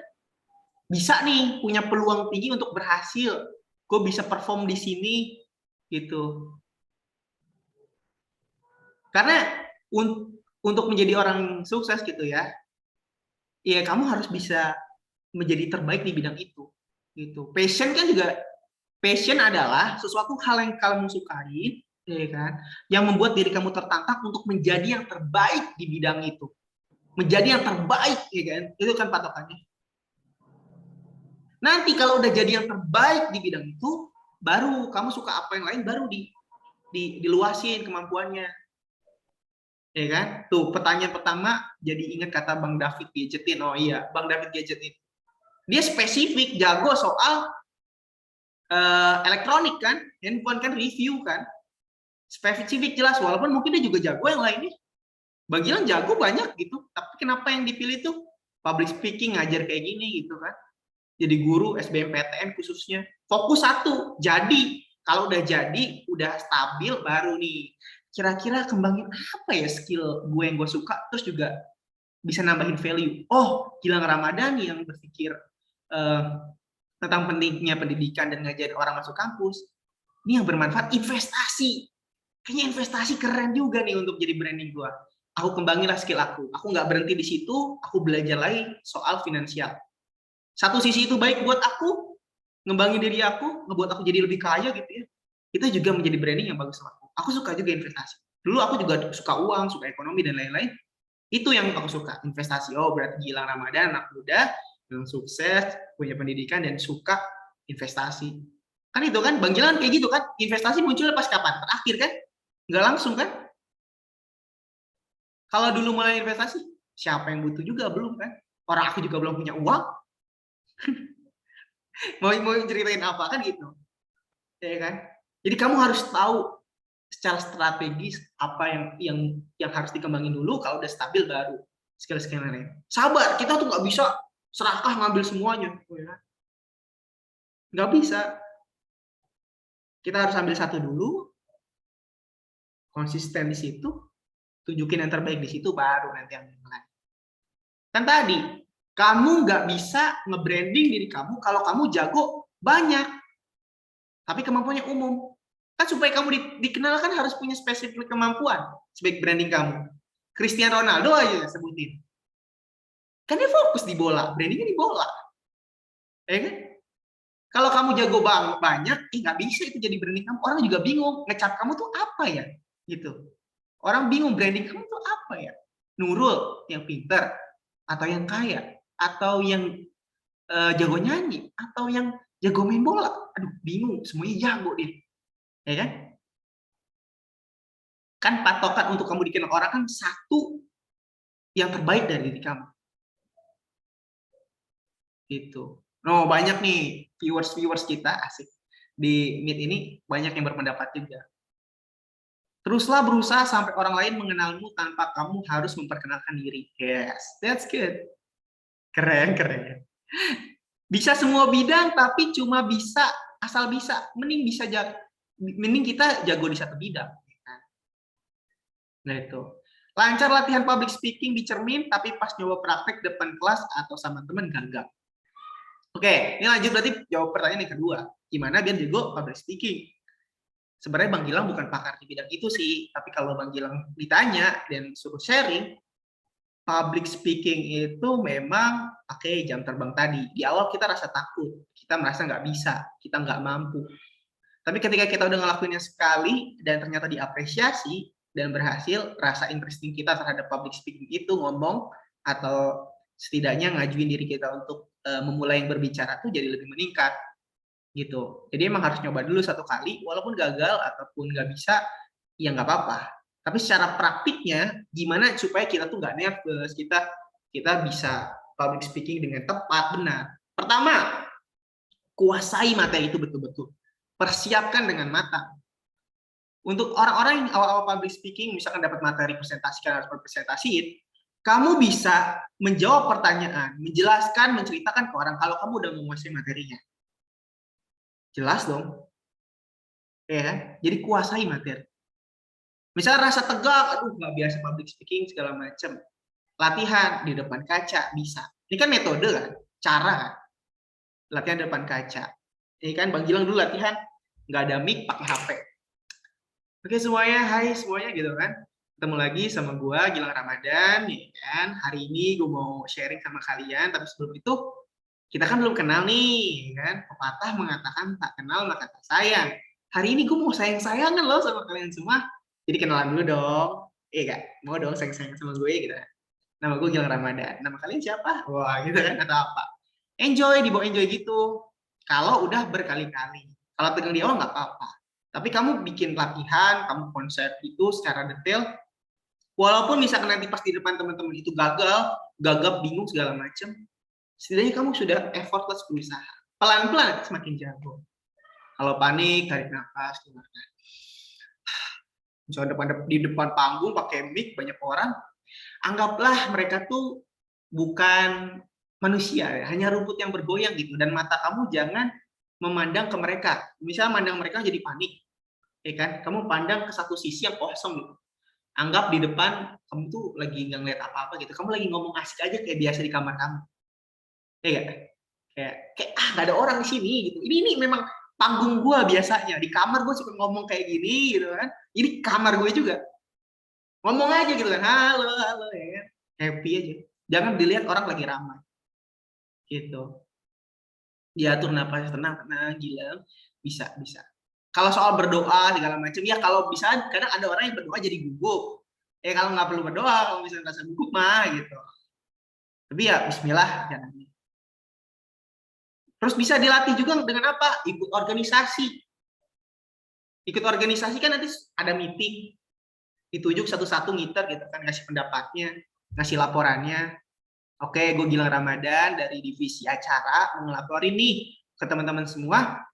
bisa nih punya peluang tinggi untuk berhasil. Gue bisa perform di sini gitu. Karena untuk menjadi orang sukses gitu ya kamu harus bisa menjadi terbaik di bidang itu gitu. Passion kan juga, passion adalah sesuatu hal yang kamu sukai, ya kan, yang membuat diri kamu tertantang untuk menjadi yang terbaik di bidang itu, menjadi yang terbaik, ya kan, itu kan patokannya. Nanti kalau udah jadi yang terbaik di bidang itu, baru kamu suka apa yang lain, baru diluasin kemampuannya. Ya kan? Tuh, pertanyaan pertama jadi ingat kata Bang David Gadgetin. Oh iya, Bang David Gadgetin. Dia spesifik jago soal elektronik kan, handphone kan, review kan. Spesifik jelas, walaupun mungkin dia juga jago yang lainnya. Bang Gilang jago banyak gitu, tapi kenapa yang dipilih tuh public speaking, ngajar kayak gini gitu kan. Jadi guru SBMPTN khususnya. Fokus satu, jadi. Kalau udah jadi, udah stabil, baru nih kira-kira kembangin apa ya skill gue yang gue suka, terus juga bisa nambahin value. Oh, Gilang Ramadhani yang berpikir tentang pentingnya pendidikan dan ngajarin orang masuk kampus. Ini yang bermanfaat, investasi. Kayaknya investasi keren juga nih untuk jadi branding gue. Aku kembanginlah skill aku. Aku nggak berhenti di situ, aku belajar lagi soal finansial. Satu sisi itu baik buat aku, ngembangin diri aku, ngebuat aku jadi lebih kaya gitu ya. Itu juga menjadi branding yang bagus buat aku. Aku suka juga investasi. Dulu aku juga suka uang, suka ekonomi dan lain-lain. Itu yang aku suka, investasi. Oh, berarti Gilang Ramadhan, anak muda yang sukses, punya pendidikan dan suka investasi. Kan itu kan, Bang Gilang kayak gitu kan. Investasi munculnya pas kapan? Terakhir kan? Nggak langsung kan? Kalau dulu mulai investasi, siapa yang butuh juga belum kan? Orang aku juga belum punya uang. mau ceritain apa kan gitu. Ya kan? Jadi kamu harus tahu secara strategis apa yang harus dikembangin dulu. Kalau udah stabil baru skill-skill lain. Sabar, kita tuh nggak bisa serakah ngambil semuanya, nggak bisa. Kita harus ambil satu dulu, konsisten di situ, tunjukin yang terbaik di situ, baru nanti yang lain. Kan tadi kamu nggak bisa nge-branding diri kamu kalau kamu jago banyak, tapi kemampuannya umum. Kan supaya kamu dikenal kan harus punya spesifik kemampuan sebagai branding kamu. Cristiano Ronaldo aja sebutin. Kan dia fokus di bola, brandingnya di bola. Ya kan? Kalau kamu jago banyak, nggak bisa itu jadi branding kamu. Orang juga bingung, ngecap kamu tuh apa ya? Gitu. Orang bingung branding kamu tuh apa ya? Nurul yang pintar, atau yang kaya, atau yang jago nyanyi, atau yang jago main bola. Aduh, bingung, semuanya jago dia. Ya kan? Kan patokan untuk kamu dikenal orang kan satu yang terbaik dari diri kamu. Gitu. Oh, banyak nih viewers kita asik. Di Meet ini banyak yang berpendapat juga. Teruslah berusaha sampai orang lain mengenalmu tanpa kamu harus memperkenalkan diri. Yes, that's good. Keren. Bisa semua bidang tapi cuma bisa asal bisa. Mending kita jago di satu bidang. Nah itu. Lancar latihan public speaking di cermin, tapi pas nyoba praktek depan kelas atau sama temen gagal. Oke, ini lanjut berarti jawab pertanyaan yang kedua. Gimana biar jago public speaking? Sebenarnya Bang Gilang bukan pakar di bidang itu sih, tapi kalau Bang Gilang ditanya dan suruh sharing, public speaking itu memang jam terbang tadi. Di awal kita rasa takut, kita merasa nggak bisa, kita nggak mampu. Tapi ketika kita udah ngelakuinnya sekali dan ternyata diapresiasi dan berhasil, rasa interesting kita terhadap public speaking itu ngomong atau setidaknya ngajuin diri kita untuk memulai yang berbicara tuh jadi lebih meningkat gitu. Jadi emang harus nyoba dulu satu kali, walaupun gagal ataupun nggak bisa, ya nggak apa-apa. Tapi secara praktiknya gimana supaya kita tuh nggak nervous, kita bisa public speaking dengan tepat, benar. Pertama, kuasai materi itu betul-betul. Persiapkan dengan matang. Untuk orang-orang yang awal-awal public speaking, misalkan dapat materi presentasi, kan harus berpresentasiin, kamu bisa menjawab pertanyaan, menjelaskan, menceritakan ke orang kalau kamu udah menguasai materinya. Jelas dong. Ya, jadi kuasai materi. Misalnya rasa tegang, aduh nggak biasa public speaking segala macam. Latihan di depan kaca bisa. Ini kan metode kan, cara kan. Latihan di depan kaca. Ini kan Bang Gilang dulu latihan nggak ada mic pakai HP. Oke semuanya, hai semuanya gitu kan. Ketemu lagi sama gua Gilang Ramadan, ya kan. Hari ini gue mau sharing sama kalian, tapi sebelum itu kita kan belum kenal nih, kan. Pepatah mengatakan tak kenal maka tak sayang. Hari ini gue mau sayang-sayangan loh sama kalian semua. Jadi kenalan dulu dong. Iya gak? Mau dong sayang-sayang sama gue gitu. Nama gue Gilang Ramadan. Nama kalian siapa? Wah gitu kan, atau apa. Enjoy, dibawa enjoy gitu. Kalau udah berkali-kali. Kalau tegang di awal nggak apa-apa. Tapi kamu bikin latihan, kamu konsep itu secara detail. Walaupun misalkan nanti pas di depan teman-teman itu gagal, gagap, bingung segala macam, setidaknya kamu sudah effortless berusaha. Pelan-pelan semakin jago. Kalau panik, tarik nafas, keluarkan. Misalnya di depan panggung pakai mic banyak orang, anggaplah mereka tuh bukan manusia, hanya rumput yang bergoyang gitu. Dan mata kamu jangan memandang ke mereka. Misalnya mandang mereka jadi panik, ya kan? Kamu pandang ke satu sisi yang kosong gitu. Anggap di depan kamu tuh lagi nggak ngeliat apa-apa gitu. Kamu lagi ngomong asik aja kayak biasa di kamar kamu. Ya gak? Kayak nggak ada orang di sini gitu. Ini memang panggung gue biasanya. Di kamar gue suka ngomong kayak gini gitu kan. Ini kamar gue juga. Ngomong aja gitu kan. Halo, halo ya kan. Happy aja. Jangan dilihat orang lagi ramai. Gitu. Diatur napas tenang, Gilang. Bisa. Kalau soal berdoa segala macam, ya kalau bisa, kadang ada orang yang berdoa jadi gugup. Kalau nggak perlu berdoa, kalau misalnya rasa gugup mah gitu. Tapi ya Bismillah jangan. Terus bisa dilatih juga dengan apa? Ikut organisasi. Ikut organisasi kan nanti ada meeting, ditunjuk satu-satu ngiter gitu kan, ngasih pendapatnya, ngasih laporannya. Oke, gue Gilang Ramadan dari divisi acara mau ngelaporin nih ke teman-teman semua,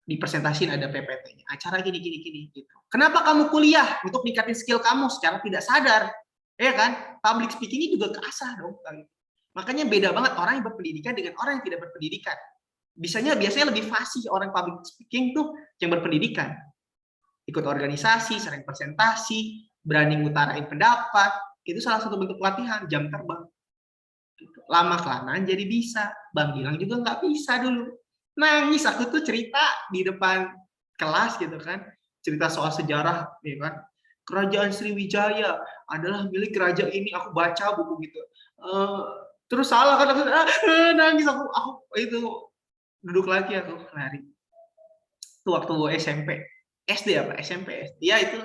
dipresentasin ada PPT-nya. Acara gini gitu. Kenapa kamu kuliah? Untuk ningkatin skill kamu secara tidak sadar. Ya kan? Public speaking ini juga keasah dong. Makanya beda banget orang yang berpendidikan dengan orang yang tidak berpendidikan. Biasanya lebih fasih orang public speaking tuh yang berpendidikan. Ikut organisasi, sering presentasi, berani ngutarain pendapat, itu salah satu bentuk latihan, jam terbang. Lama-kelamaan jadi bisa. Bang Gilang juga nggak bisa dulu. Nangis aku tuh cerita di depan kelas gitu kan. Cerita soal sejarah, ya kan. Kerajaan Sriwijaya adalah milik kerajaan ini. Aku baca buku gitu. Terus salah kan, nangis aku itu duduk lagi aku lari. Itu waktu SMP. SD apa? SMP. Ya itu.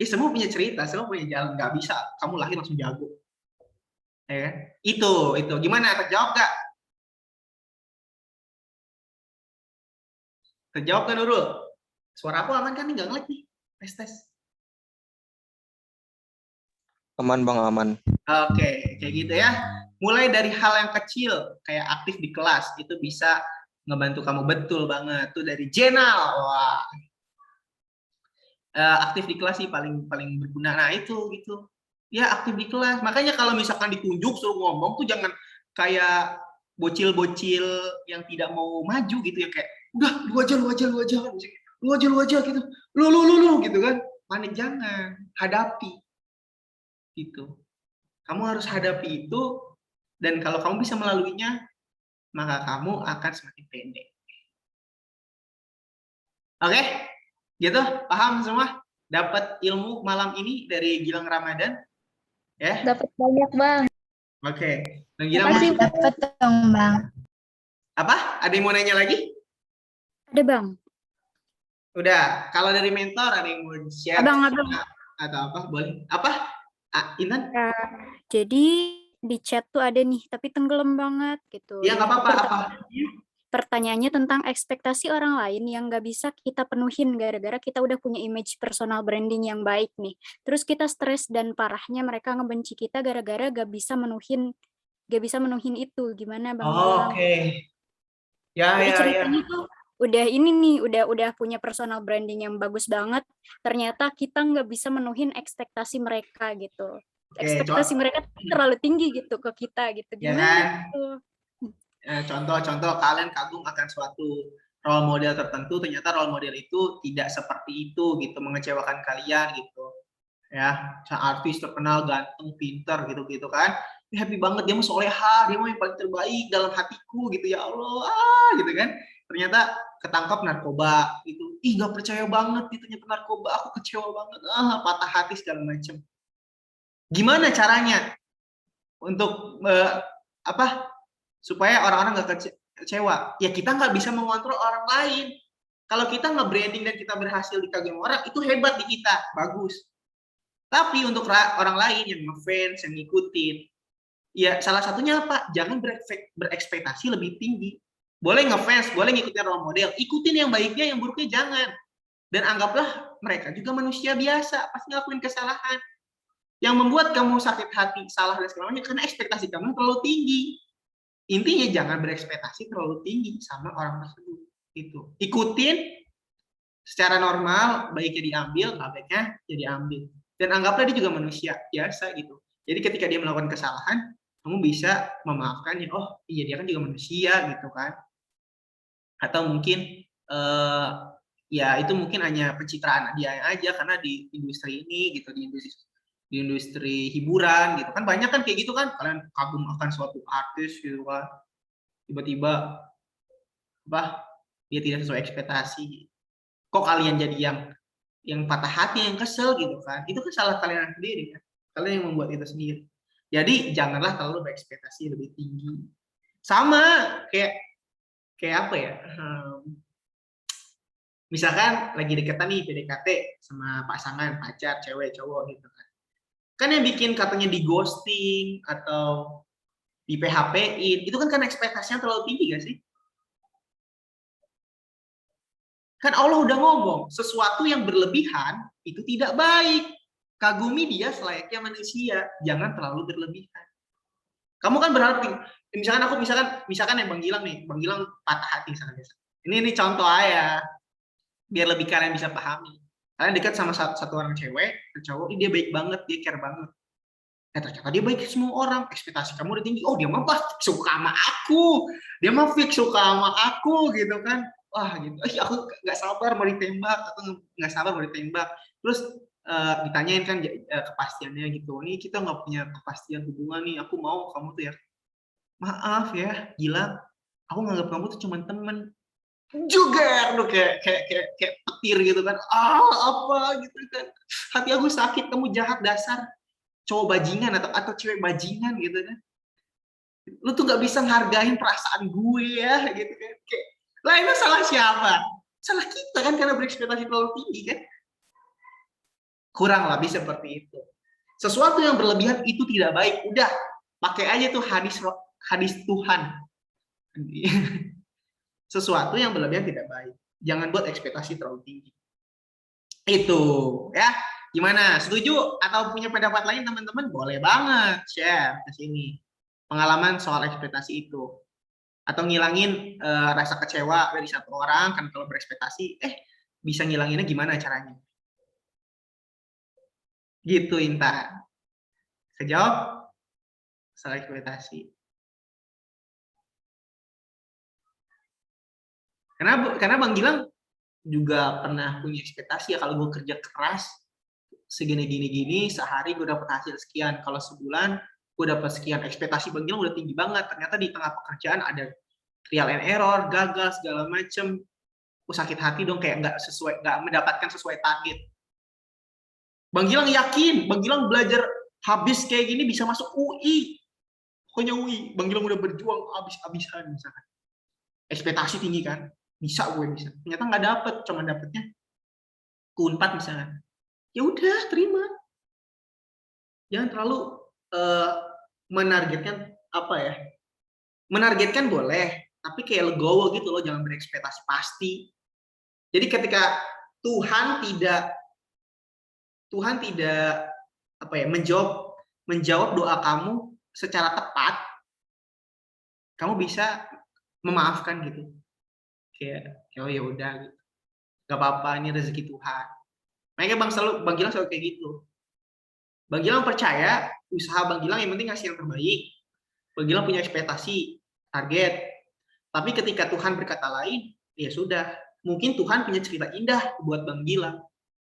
Semua punya cerita, semua punya jalan. Nggak bisa kamu lahir langsung jago. Ya kan? Itu. Gimana? Terjawab nggak? Terjawab kan Nurul? Suara aku aman kan? Nggak ngelag nih. Tes. Aman Bang, aman. Oke, kayak gitu ya. Mulai dari hal yang kecil, kayak aktif di kelas, itu bisa ngebantu kamu betul banget. Tuh dari Jenal, wah. Aktif di kelas sih paling berguna. Nah itu gitu. Ya aktif di kelas. Makanya kalau misalkan ditunjuk suruh ngomong tuh jangan kayak bocil-bocil yang tidak mau maju gitu ya, kayak udah lu aja gitu. Lu gitu kan. Panik jangan, hadapi. Gitu. Kamu harus hadapi itu, dan kalau kamu bisa melaluinya, maka kamu akan semakin pendek. Oke? Gitu? Paham semua? Dapat ilmu malam ini dari Gilang Ramadan? Ya? Dapat banyak, Bang. Oke. Bang Gilang Makasih, masih... Bang. Dapat dong, Bang. Apa? Ada yang mau nanya lagi? Ada, Bang. Udah. Kalau dari mentor ada yang mau share? Abang. Atau apa? Boleh. Apa? Intan? Ya, jadi di chat tuh ada nih, tapi tenggelam banget gitu. Iya, nggak apa-apa. Apa? Pertanyaannya tentang ekspektasi orang lain yang nggak bisa kita penuhin gara-gara kita udah punya image personal branding yang baik nih. Terus kita stres dan parahnya mereka ngebenci kita gara-gara gak bisa menuhin itu. Gimana Bang Gilang? Oke. Ya. Jadi ceritanya tuh udah ini nih, udah punya personal branding yang bagus banget, ternyata kita nggak bisa menuhin ekspektasi mereka gitu. Ekspektasi mereka terlalu tinggi gitu ke kita gitu. Gimana gitu? Contoh kalian kagum akan suatu role model tertentu, ternyata role model itu tidak seperti itu gitu, mengecewakan kalian gitu. Ya, artis terkenal, ganteng, pintar gitu-gitu kan. Happy banget, dia mah soleha, dia mah yang paling terbaik dalam hatiku gitu, ya Allah, gitu kan. Ternyata ketangkap narkoba gitu. Ih, nggak percaya banget gitu, ternyata narkoba, aku kecewa banget. Patah hati segala macem. Gimana caranya untuk supaya orang-orang nggak kecewa? Ya kita nggak bisa mengontrol orang lain. Kalau kita nge-branding dan kita berhasil dikagumi orang, itu hebat di kita, bagus. Tapi untuk orang lain yang ngefans, yang ngikutin, ya salah satunya apa? Jangan berekspektasi lebih tinggi. Boleh ngefans, boleh ngikutin role model, ikutin yang baiknya, yang buruknya jangan. Dan anggaplah mereka juga manusia biasa, pasti ngelakuin kesalahan. Yang membuat kamu sakit hati, salah dan segala macam karena ekspektasi kamu terlalu tinggi. Intinya jangan berekspektasi terlalu tinggi sama orang tersebut. Itu. Ikutin secara normal, baiknya diambil, nggak baiknya ya diambil. Dan anggaplah dia juga manusia biasa gitu. Jadi ketika dia melakukan kesalahan, kamu bisa memaafkan ya, oh iya dia kan juga manusia gitu kan. Atau mungkin ya itu mungkin hanya pencitraan dia aja karena di industri ini gitu, di industri hiburan gitu kan, banyak kan kayak gitu kan, kalian kagum akan suatu artis gitu kan, tiba-tiba dia tidak sesuai ekspektasi, kok kalian jadi yang patah hati, yang kesel gitu kan, itu kan salah kalian sendiri kan, kalian yang membuat itu sendiri. Jadi janganlah terlalu berekspektasi lebih tinggi. Sama kayak apa ya, misalkan lagi deketan nih PDKT sama pasangan, pacar, cewek, cowok gitu kan yang bikin katanya di ghosting atau di PHP-in itu kan ekspektasinya terlalu tinggi gak sih? Kan Allah udah ngomong, sesuatu yang berlebihan itu tidak baik. Kagumi dia selayaknya manusia, jangan terlalu berlebihan. Kamu kan berharap, misalkan yang Bang Gilang nih, Bang Gilang patah hati misalkan. Ini contoh aja, biar lebih kalian bisa pahami. Kalian dekat sama satu orang cewek, cowok, dia baik banget, dia care banget. Ternyata dia baik ke semua orang, ekspektasi kamu udah tinggi, oh dia mah pasti suka sama aku, dia mah fix suka sama aku gitu kan, wah gitu, aku nggak sabar mau ditembak, atau nggak sabar mau ditembak, terus ditanyain kan kepastiannya gitu, ini kita nggak punya kepastian hubungan nih, aku mau kamu tuh ya, maaf ya, Gilang, aku nganggap kamu tuh cuma temen, juga lu kayak petir gitu kan, apa gitu kan, hati aku sakit, kamu jahat dasar cowok bajingan atau cewek bajingan gitu kan, lu tuh nggak bisa ngargain perasaan gue ya gitu kan, kayak lah itu salah siapa? Salah kita kan karena berekspektasi terlalu tinggi kan, kurang lebih seperti itu. Sesuatu yang berlebihan itu tidak baik, udah pakai aja tuh hadis Tuhan. Sesuatu yang berlebihan tidak baik, jangan buat ekspektasi terlalu tinggi. Itu ya. Gimana? Setuju atau punya pendapat lain teman-teman? Boleh banget share ke sini. Pengalaman soal ekspektasi itu. Atau ngilangin rasa kecewa dari satu orang kan kalau berekspektasi, bisa ngilanginnya gimana caranya? Gitu Intan. Saya jawab soal ekspektasi. Karena Bang Gilang juga pernah punya ekspektasi ya, kalau gue kerja keras segini sehari gue dapat hasil sekian, kalau sebulan gue dapat sekian, ekspektasi Bang Gilang udah tinggi banget, ternyata di tengah pekerjaan ada trial and error, gagal segala macem, sakit hati dong, kayak nggak mendapatkan sesuai target. Bang Gilang yakin, Bang Gilang belajar habis kayak gini bisa masuk UI, pokoknya UI, Bang Gilang udah berjuang habis-habisan misalkan, ekspektasi tinggi kan, bisa, ternyata nggak dapet, cuma dapetnya Q4 misalnya. Ya udah, terima. Jangan terlalu menargetkan menargetkan boleh, tapi kayak legowo gitu loh, jangan berekspektasi pasti. Jadi ketika Tuhan tidak menjawab doa kamu secara tepat, kamu bisa memaafkan gitu. Kayak oh ya udah gitu. Gak apa-apa, ini rezeki Tuhan. Makanya Bang Gilang selalu kayak gitu. Bang Gilang percaya usaha Bang Gilang yang penting ngasih yang terbaik. Bang Gilang punya ekspektasi, target. Tapi ketika Tuhan berkata lain, ya sudah. Mungkin Tuhan punya cerita indah buat Bang Gilang.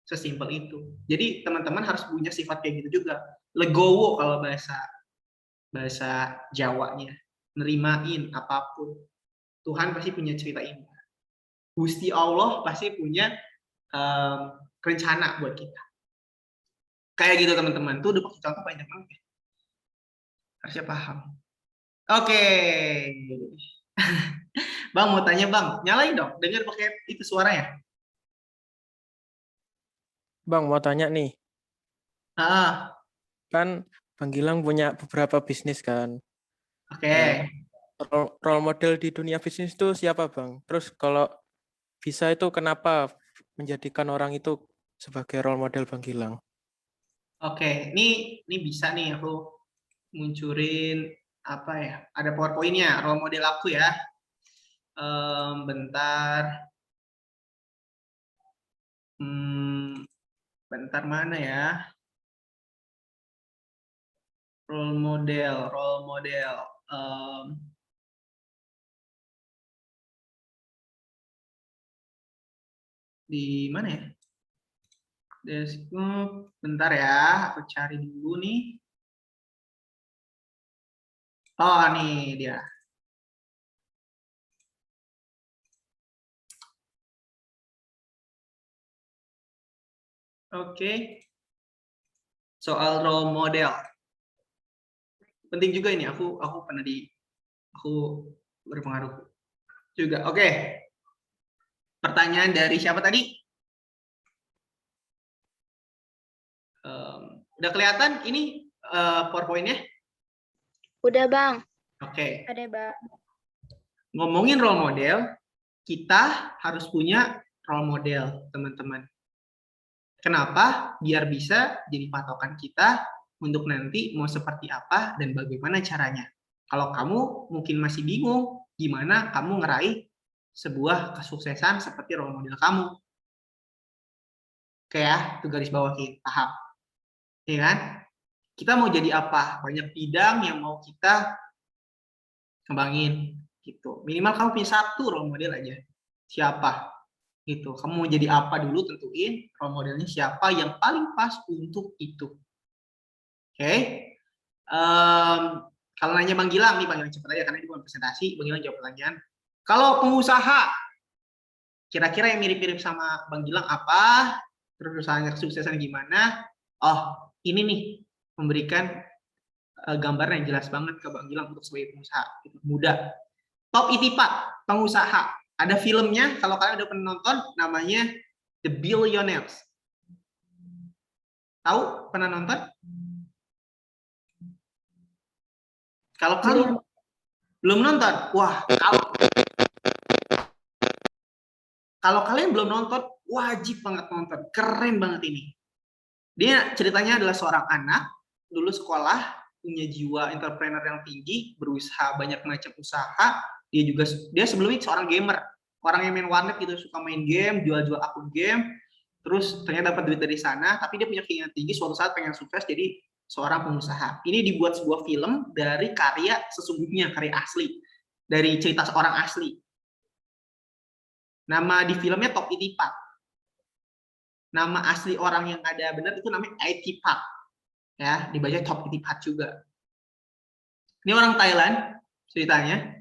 Sesimpel itu. Jadi teman-teman harus punya sifat kayak gitu juga. Legowo kalau bahasa Jawanya. Nerimain apapun. Tuhan pasti punya cerita indah. Gusti Allah pasti punya rencana buat kita. Kayak gitu teman-teman. Tuh udah pakai contoh banyak banget ya. Harusnya paham. Oke. Bang mau tanya Bang, nyalain dong, dengar pakai itu suaranya. Bang, mau tanya nih. Ah, Kan Bang Gilang punya beberapa bisnis kan. oke. Role model di dunia bisnis itu siapa, Bang? Terus kalau bisa itu kenapa menjadikan orang itu sebagai role model Bang Gilang? Oke, ini bisa nih aku munculin apa ya? Ada PowerPoint-nya, role model aku ya. Bentar. Bentar mana ya? Role model. Di mana ya? Desktop, bentar ya, aku cari dulu nih. Oh, nih dia. Oke. Soal role model. Penting juga ini, aku pernah aku berpengaruh juga. Oke. Pertanyaan dari siapa tadi? Udah kelihatan ini PowerPoint-nya? Udah, Bang. Oke. Ada Bang. Ngomongin role model, kita harus punya role model, teman-teman. Kenapa? Biar bisa jadi patokan kita untuk nanti mau seperti apa dan bagaimana caranya. Kalau kamu mungkin masih bingung, gimana kamu ngeraih sebuah kesuksesan seperti role model kamu. Oke ya, itu garis bawah kita, paham. Ya kan? Kita mau jadi apa? Banyak bidang yang mau kita kembangin gitu. Minimal kamu punya satu role model aja. Siapa? Gitu. Kamu mau jadi apa dulu, tentuin role modelnya siapa yang paling pas untuk itu. Oke. Kalau nanya Bang Gilang nih, Bang Gilang cepat aja karena ini bukan presentasi, Bang Gilang jawab pertanyaan. Kalau pengusaha, kira-kira yang mirip-mirip sama Bang Gilang apa? Terus usahanya kesuksesan gimana? Oh, ini nih memberikan gambaran yang jelas banget ke Bang Gilang untuk sebagai pengusaha muda. Top Itipat, pengusaha. Ada filmnya, kalau kalian udah pernah nonton, namanya The Billionaires. Tahu? Pernah nonton? Kalau kalian belum nonton, wah, kalau kalian belum nonton, wajib banget nonton. Keren banget ini. Dia ceritanya adalah seorang anak, dulu sekolah, punya jiwa entrepreneur yang tinggi, berusaha banyak macam usaha. Dia sebelumnya seorang gamer, orang yang main warnet gitu, suka main game, jual-jual akun game. Terus ternyata dapat duit dari sana, tapi dia punya keinginan tinggi, suatu saat pengen sukses jadi seorang pengusaha. Ini dibuat sebuah film dari karya sesungguhnya, karya asli, dari cerita seorang asli. Nama di filmnya Top Itipat. Nama asli orang yang ada benar itu namanya Itipat. Ya, dibaca Top Itipat juga. Ini orang Thailand ceritanya.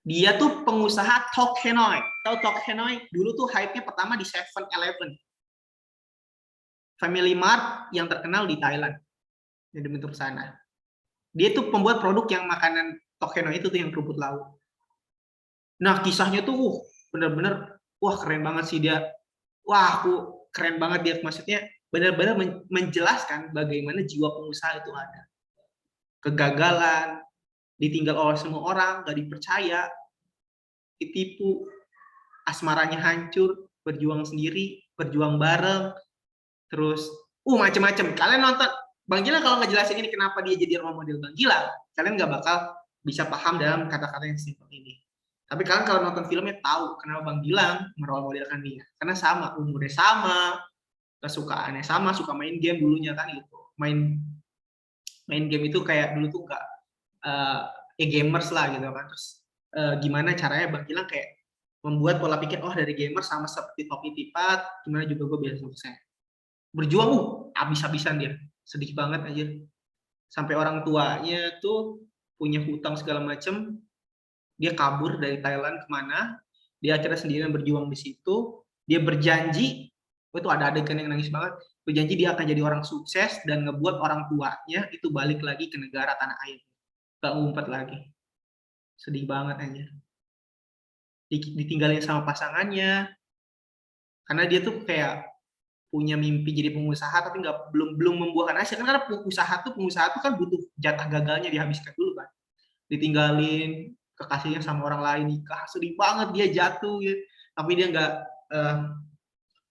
Dia tuh pengusaha Tok Hanoi. Tahu Tok Hanoi? Dulu tuh hype-nya pertama di 7-Eleven. Family Mart yang terkenal di Thailand. Yang dibentuk sana. Dia tuh pembuat produk yang makanan Tok Hanoi itu tuh yang keruput laut. Nah, kisahnya tuh bener-bener wah keren banget sih dia. Wah, aku keren banget dia, maksudnya benar-benar menjelaskan bagaimana jiwa pengusaha itu ada. Kegagalan, ditinggal oleh semua orang, gak dipercaya, ditipu, asmaranya hancur, berjuang sendiri, berjuang bareng, terus macam-macam. Kalian nonton Bang Gilang kalau ngejelasin ini kenapa dia jadi role model Bang Gilang, kalian nggak bakal bisa paham dalam kata-kata yang simpel ini. Tapi kalian kalau nonton filmnya tahu kenapa Bang Gilang merole modelkan dia. Karena sama, umurnya sama, kesukaannya sama, suka main game dulunya kan gitu. Main game itu kayak dulu tuh nggak gamers lah gitu kan. Terus gimana caranya Bang Gilang kayak membuat pola pikir oh dari gamer sama seperti Topi Tipat, gimana juga gue biasa sukses. Berjuang habis-habisan dia, sedih banget aja. Sampai orang tuanya tuh punya hutang segala macem, dia kabur dari Thailand kemana, dia akhirnya sendirian berjuang di situ, dia berjanji, itu ada adegan yang nangis banget, berjanji dia akan jadi orang sukses dan ngebuat orang tuanya itu balik lagi ke negara tanah air, gak ngumpet lagi. Sedih banget aja. Ditinggalin sama pasangannya, karena dia tuh kayak punya mimpi jadi pengusaha tapi belum membuahkan hasil, karena pengusaha tuh kan butuh jatah gagalnya dihabiskan dulu kan, ditinggalin kekasihnya sama orang lain nikah, sedih banget dia jatuh ya. Tapi dia nggak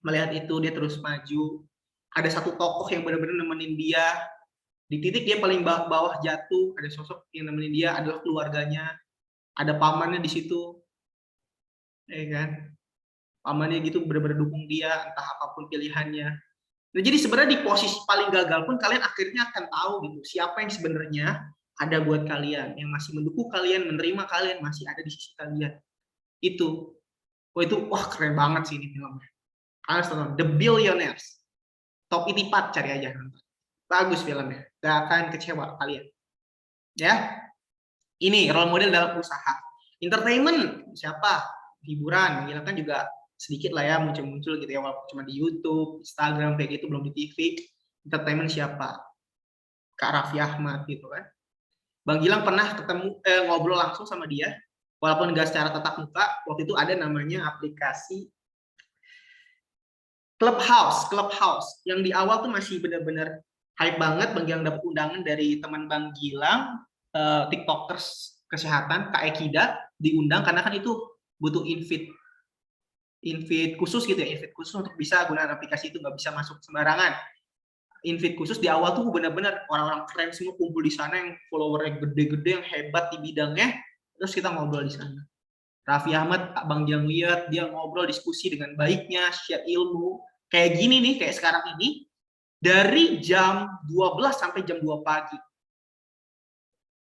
melihat itu, dia terus maju. Ada satu tokoh yang benar-benar nemenin dia di titik dia paling bawah jatuh, ada sosok yang nemenin dia adalah keluarganya, ada pamannya di situ, ya kan, pamannya gitu benar-benar dukung dia entah apapun pilihannya. Nah, jadi sebenarnya di posisi paling gagal pun kalian akhirnya akan tahu gitu siapa yang sebenarnya ada buat kalian, yang masih mendukung kalian, menerima kalian, masih ada di sisi kalian. Itu wah keren banget sih ini filmnya. Kalian harus tonton The Billionaires. Topi Tipat, cari aja nonton. Bagus filmnya, gak akan kecewa kalian. Ya, ini role model dalam usaha. Entertainment siapa? Hiburan, Gilang kan juga sedikit lah ya muncul-muncul gitu ya, walaupun cuma di YouTube, Instagram kayak gitu, belum di TV. Entertainment siapa? Kak Raffi Ahmad gitu kan. Bang Gilang pernah ketemu ngobrol langsung sama dia, walaupun nggak secara tatap muka. Waktu itu ada namanya aplikasi Clubhouse, yang di awal tuh masih benar-benar hype banget. Bang Gilang dapat undangan dari teman Bang Gilang, TikTokers kesehatan, Kak Ekida, diundang karena kan itu butuh invite khusus gitu ya, invite khusus untuk bisa gunakan aplikasi itu, nggak bisa masuk sembarangan. Invite khusus di awal tuh benar-benar orang-orang keren semua kumpul di sana yang followernya gede-gede, yang hebat di bidangnya, terus kita ngobrol di sana. Raffi Ahmad, Bang Gilang lihat dia ngobrol diskusi dengan baiknya, share ilmu kayak gini nih, kayak sekarang ini, dari jam 12 sampai jam 2 pagi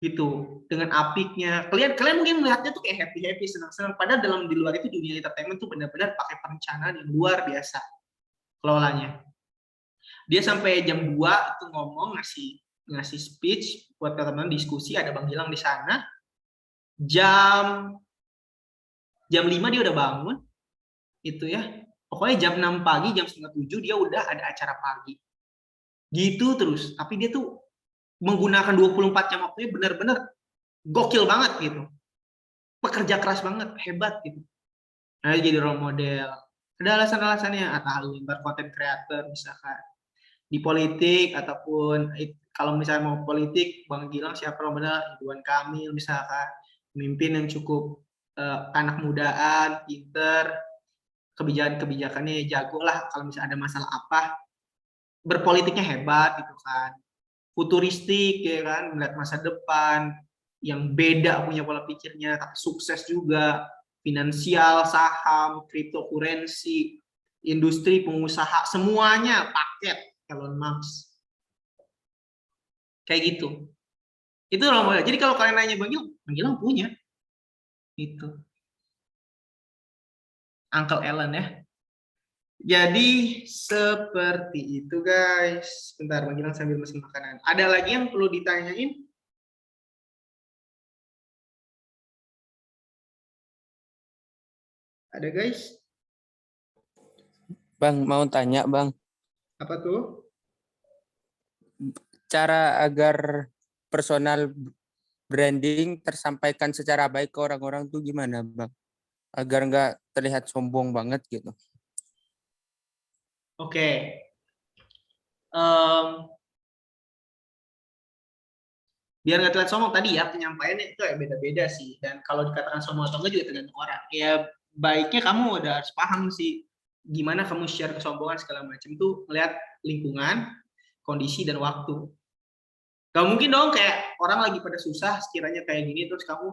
gitu, dengan apiknya. Kalian mungkin melihatnya tuh kayak happy senang-senang, padahal di luar itu dunia entertainment tuh benar-benar pakai perencanaan yang luar biasa kelolanya. Dia sampai jam 2 itu ngomong, ngasih speech buat teman-teman diskusi, ada Bang Gilang di sana. Jam 5 dia udah bangun itu ya. Pokoknya jam 6 pagi, jam 6:30 dia udah ada acara pagi. Gitu terus, tapi dia tuh menggunakan 24 jam waktunya benar-benar gokil banget gitu. Pekerja keras banget, hebat gitu. Nah, jadi role model. Ada alasan-alasannya, atau content creator misalkan. Di politik ataupun kalau misalnya mau politik, Bang Gilang siapa role model? Ridwan Kamil misalkan, pemimpin yang cukup anak mudaan, pinter, kebijakannya jago lah, kalau misalnya ada masalah apa, berpolitiknya hebat gitu kan, futuristik ya kan, melihat masa depan, yang beda punya pola pikirnya, tapi sukses juga, finansial, saham, cryptocurrency, industri, pengusaha, semuanya paket Elon Musk. Kayak gitu. Itu role model. Jadi kalau kalian nanya Bang Gilang punya. Itu. Uncle Ellen ya. Jadi seperti itu guys. Bentar, Bang Gilang sambil mesen makanan. Ada lagi yang perlu ditanyain? Ada guys? Bang, mau tanya Bang, Apa tuh? cara agar personal branding tersampaikan secara baik ke orang-orang tuh gimana Bang? Agar nggak terlihat sombong banget gitu. Oke. Biar nggak terlihat sombong tadi ya, penyampaiannya itu ya beda-beda sih. Dan kalau dikatakan sombong atau enggak juga tergantung orang. Ya baiknya kamu udah harus paham sih gimana kamu share kesombongan segala macam itu melihat lingkungan, kondisi dan waktu. Gak mungkin dong kayak orang lagi pada susah sekiranya kayak gini terus kamu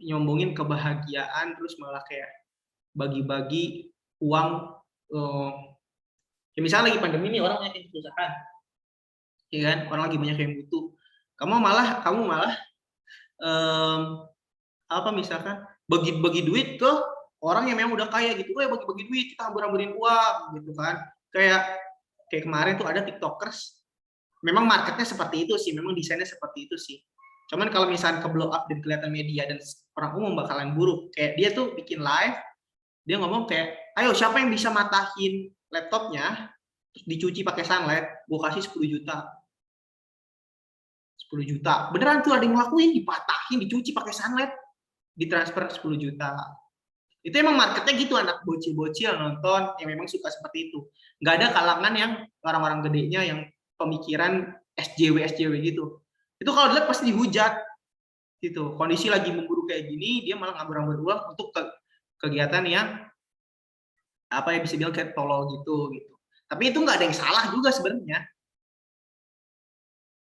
nyombongin kebahagiaan terus malah kayak bagi-bagi uang. Ya misalnya lagi pandemi nih, orang banyak yang kesusahan, ya kan, orang lagi banyak yang butuh, kamu malah apa misalkan bagi-bagi duit ke orang yang memang udah kaya gitu, bagi-bagi duit, kita hambur-hamburin uang gitu kan. Kayak kemarin tuh ada TikTokers, memang marketnya seperti itu sih, memang desainnya seperti itu sih. Cuman kalau misalnya ke blow up dan kelihatan media dan orang umum bakalan buruk. Kayak dia tuh bikin live, dia ngomong kayak, ayo siapa yang bisa matahin laptopnya, terus dicuci pakai sunlight, gue kasih 10 juta. 10 juta. Beneran tuh ada yang ngelakuin, dipatahin, dicuci pakai sunlight, ditransfer 10 juta. Itu emang marketnya gitu, anak bocil-bocil nonton yang memang suka seperti itu. Nggak ada kalangan yang orang-orang gedenya yang pemikiran SJW gitu. Itu kalau dilihat pasti dihujat gitu. Kondisi lagi memburuk kayak gini, dia malah ngabur-ngabur uang untuk kegiatan yang apa ya bisa bilang kayak tolol gitu. Tapi itu nggak ada yang salah juga sebenarnya.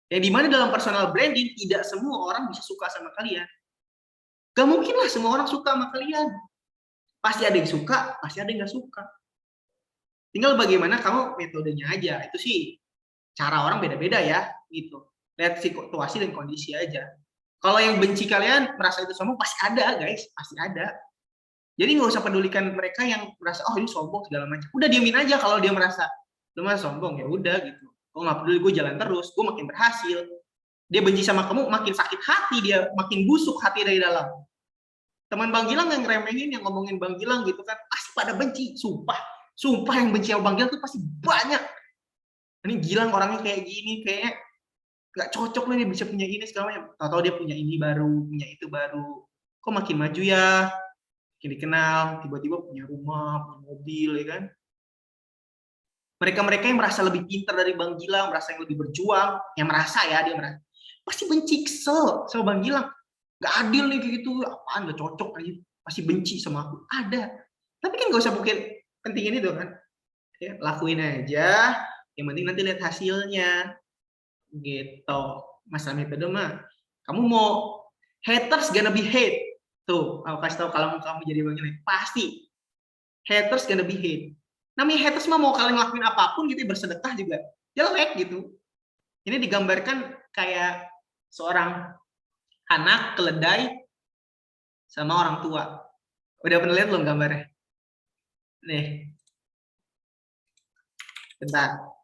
Yang dimana dalam personal branding tidak semua orang bisa suka sama kalian. Gak mungkin lah semua orang suka sama kalian. Pasti ada yang suka, pasti ada yang nggak suka. Tinggal bagaimana kamu metodenya aja. Itu sih cara orang beda-beda ya gitu. Lihat situasi dan kondisi aja. Kalau yang benci kalian merasa itu sombong pasti ada guys, pasti ada. Jadi nggak usah pedulikan mereka yang merasa oh ini sombong segala macam. Udah diemin aja kalau dia merasa lu mah sombong ya udah gitu. Gue nggak peduli, gue jalan terus, gue makin berhasil. Dia benci sama kamu makin sakit hati, dia makin busuk hati dari dalam. Teman Bang Gilang yang remehin, yang ngomongin Bang Gilang gitu kan, pasti pada benci, sumpah yang benci sama Bang Gilang tuh pasti banyak. Ini Gilang orangnya kayak gini, kayaknya nggak cocok lah dia bisa punya ini segala macam. Tahu-tahu dia punya ini baru, punya itu baru. Kok makin maju ya, makin dikenal, tiba-tiba punya rumah, punya mobil, ya kan? Mereka-mereka yang merasa lebih pintar dari Bang Gilang, merasa yang lebih berjuang, yang merasa ya, dia merasa pasti benci, kesel sama Bang Gilang. Nggak adil nih kayak gitu, apaan nggak cocok aja, pasti benci sama aku. Ada, tapi kan nggak usah mungkin pentingin itu kan, ya, lakuin aja, yang penting nanti lihat hasilnya, gitu. Masalah metode mah, kamu mau haters gonna be hate, tuh, aku kasih tahu kalau kamu jadi begini, pasti haters gonna be hate. Namanya haters mah mau kalian ngelakuin apapun gitu, bersedekah juga jelek gitu. Ini digambarkan kayak seorang anak keledai sama orang tua. Udah pernah lihat belum gambarnya? Nih. Bentar.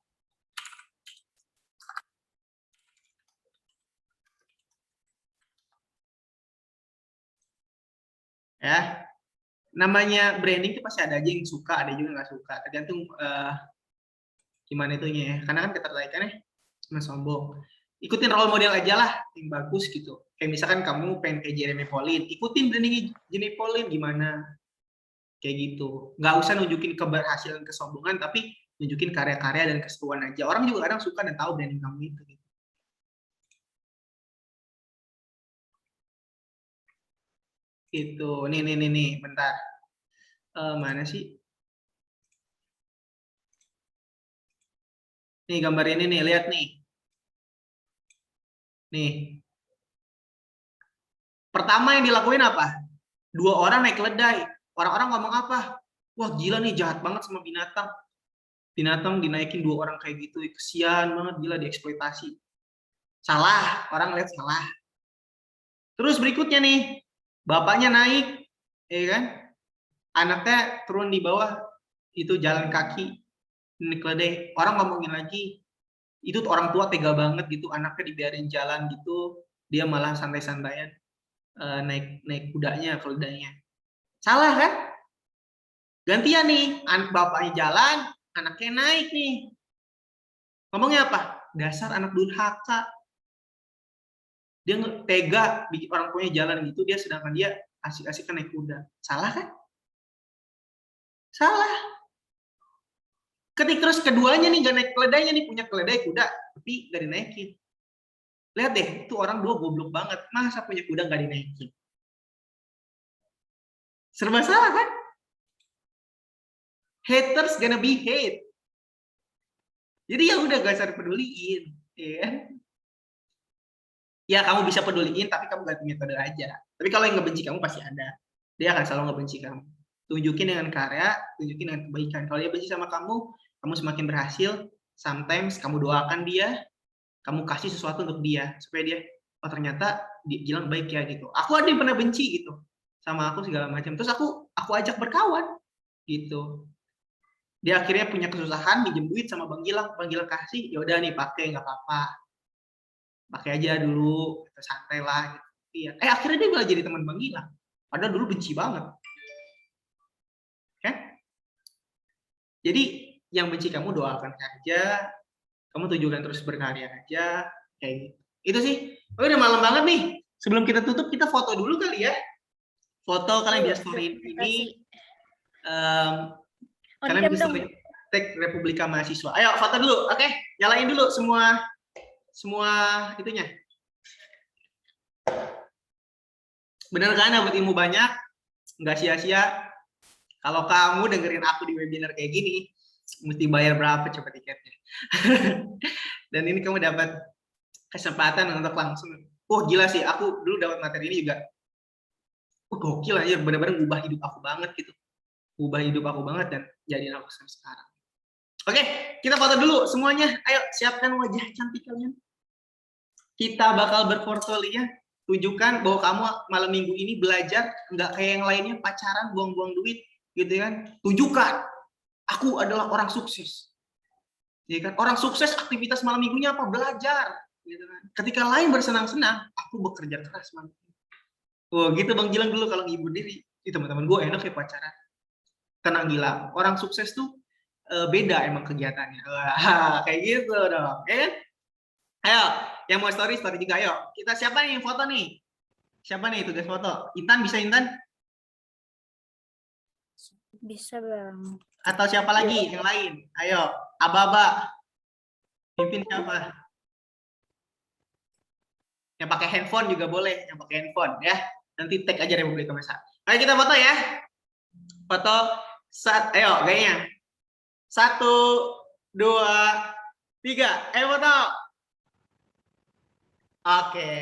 Ya. Namanya branding itu pasti ada aja yang suka, ada juga nggak suka. Tergantung gimana itunya ya. Karena kan ketertarikannya cuma sombong. Ikutin role model aja lah yang bagus gitu. Kayak misalkan kamu pengen kayak Jeremy Pauline, ikutin brandingnya Jeremy Pauline gimana. Kayak gitu. Nggak usah nunjukin keberhasilan, kesombongan, tapi nunjukin karya-karya dan keseruan aja. Orang juga kadang suka dan tahu branding kamu itu. Gitu. Gitu. Nih, bentar. Mana sih? Nih gambar ini nih, lihat nih. Nih. Pertama yang dilakuin apa? 2 orang naik keledai. Orang-orang ngomong apa? Wah gila nih, jahat banget sama binatang. Binatang dinaikin 2 orang kayak gitu. Kesian banget, gila dieksploitasi. Salah, orang lihat salah. Terus berikutnya nih, bapaknya naik, ya kan? Anaknya turun di bawah, itu jalan kaki, naik keledai. Orang ngomongin lagi, itu orang tua tega banget gitu, anaknya dibiarin jalan gitu, dia malah santai-santaian naik kudanya, keledainya. Salah kan? Gantian nih, bapaknya jalan, anaknya naik nih. Ngomongnya apa? Dasar anak durhaka. Dia tega bikin orang tuanya jalan gitu, dia sedangkan dia asik-asik naik kuda. Salah kan? Salah. Ketika terus keduanya nih gak naik keledainya nih, punya keledai kuda, tapi gak dinaikin. Lihat deh, itu orang 2 goblok banget. Masa punya kuda gak dinaikin? Serba salah kan? Haters gonna be hate. Jadi ya udah gak usah dipeduliin, ya. Ya kamu bisa peduliin, tapi kamu ganti metode aja. Tapi kalau yang ngebenci kamu pasti ada. Dia akan selalu ngebenci kamu. Tunjukin dengan karya, tunjukin dengan kebaikan. Kalau dia benci sama kamu semakin berhasil. Sometimes kamu doakan dia, kamu kasih sesuatu untuk dia supaya dia, oh ternyata Gilang baik ya gitu. Aku ada yang pernah benci gitu. sama aku segala macam. Terus aku ajak berkawan gitu. Dia akhirnya punya kesusahan minjem duit sama Bang Gilang kasih, ya udah nih pakai nggak apa-apa, pakai aja dulu, gitu, santai lah. Gitu. Iya. Akhirnya dia malah jadi teman Bang Gilang. Padahal dulu benci banget. Kan? Jadi yang benci kamu doakan saja, kamu tujukan terus berkarya aja, kayak gitu. Itu sih. Oh, udah malam banget nih. Sebelum kita tutup, kita foto dulu kali ya. Foto kalian bisa story ini. Kalian bisa tag Republika Mahasiswa. Ayo foto dulu, oke? Nyalain dulu semua itunya. Bener kan dapat ilmu banyak, nggak sia-sia. Kalau kamu dengerin aku di webinar kayak gini, mesti bayar berapa coba tiketnya? Dan ini kamu dapat kesempatan untuk langsung. Oh gila sih, aku dulu dapat materi ini juga. Gokil aja, benar-benar ngubah hidup aku banget gitu. Ubah hidup aku banget dan jadiin aku sampai sekarang. Oke, kita foto dulu semuanya. Ayo siapkan wajah cantik kalian. Kita bakal berportofolio, tunjukkan bahwa kamu malam minggu ini belajar nggak kayak yang lainnya pacaran buang-buang duit gitu kan. Tunjukkan aku adalah orang sukses. Ya kan? Orang sukses aktivitas malam minggunya apa? Belajar gitu kan. Ketika lain bersenang-senang, aku bekerja keras malam. Oh gitu Bang Gilang dulu kalau ngibur diri. Teman-teman gue enak ya pacaran. Tenang Gilang, orang sukses tuh beda emang kegiatannya. Wah, kayak gitu dong, ya. Ayo, yang mau story juga, ayo. Kita siapa nih yang foto nih? Siapa nih tugas foto? Intan bisa Intan? Bisa Bang. Atau siapa lagi yang lain? Ayo, Aba-aba. Pimpin siapa? Yang pakai handphone juga boleh, yang pakai handphone ya. Nanti tag aja Republika Mahasiswa. Ayo kita foto ya. Foto. Ayo gayanya 1, 2, 3 ayo foto. Oke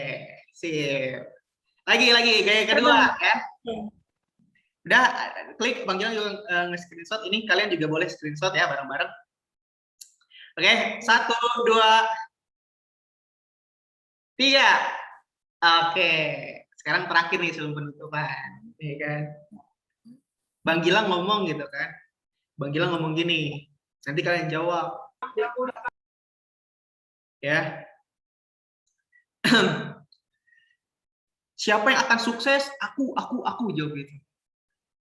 sip, lagi gaya kedua ya. Udah klik Bang Gilang juga nge-screenshot ini, kalian juga boleh screenshot ya bareng-bareng. Oke 1, 2, 3 oke, sekarang terakhir nih sebelum penutupan ya kan. Bang Gilang ngomong gitu kan. Bang Gilang ngomong gini. Nanti kalian jawab. Ya. Siapa yang akan sukses? Aku jawab gitu.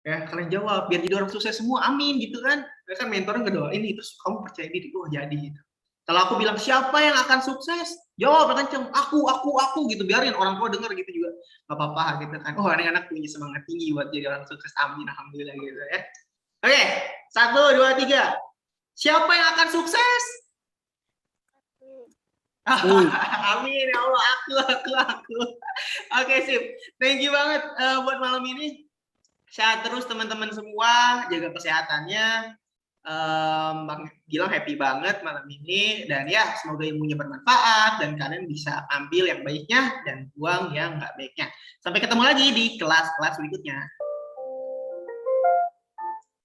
Ya, kalian jawab biar jadi orang sukses semua. Amin gitu kan. Kan mentornya ngedoain itu kamu percaya diri, oh jadi gitu. Kalau aku bilang siapa yang akan sukses? Jawab kenceng, aku gitu. Biarin orang tua denger gitu juga. Gak apa-apa gitu kan. Oh, anak-anak punya semangat tinggi buat jadi orang sukses. Amin, alhamdulillah gitu ya. Oke, 1, 2, 3. Siapa yang akan sukses? Amin ya Allah, aku. Oke, sip. Thank you banget buat malam ini. Sehat terus teman-teman semua, jaga kesehatannya. Bang Gilang happy banget malam ini dan ya semoga ilmunya bermanfaat dan kalian bisa ambil yang baiknya dan buang yang nggak baiknya. Sampai ketemu lagi di kelas-kelas berikutnya.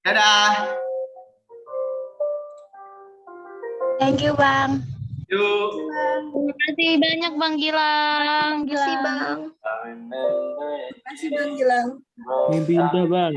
Dadah. Thank you, Bang. Yuk. Terima kasih banyak, Bang Gilang. Terima kasih Bang. Mimpi indah Bang.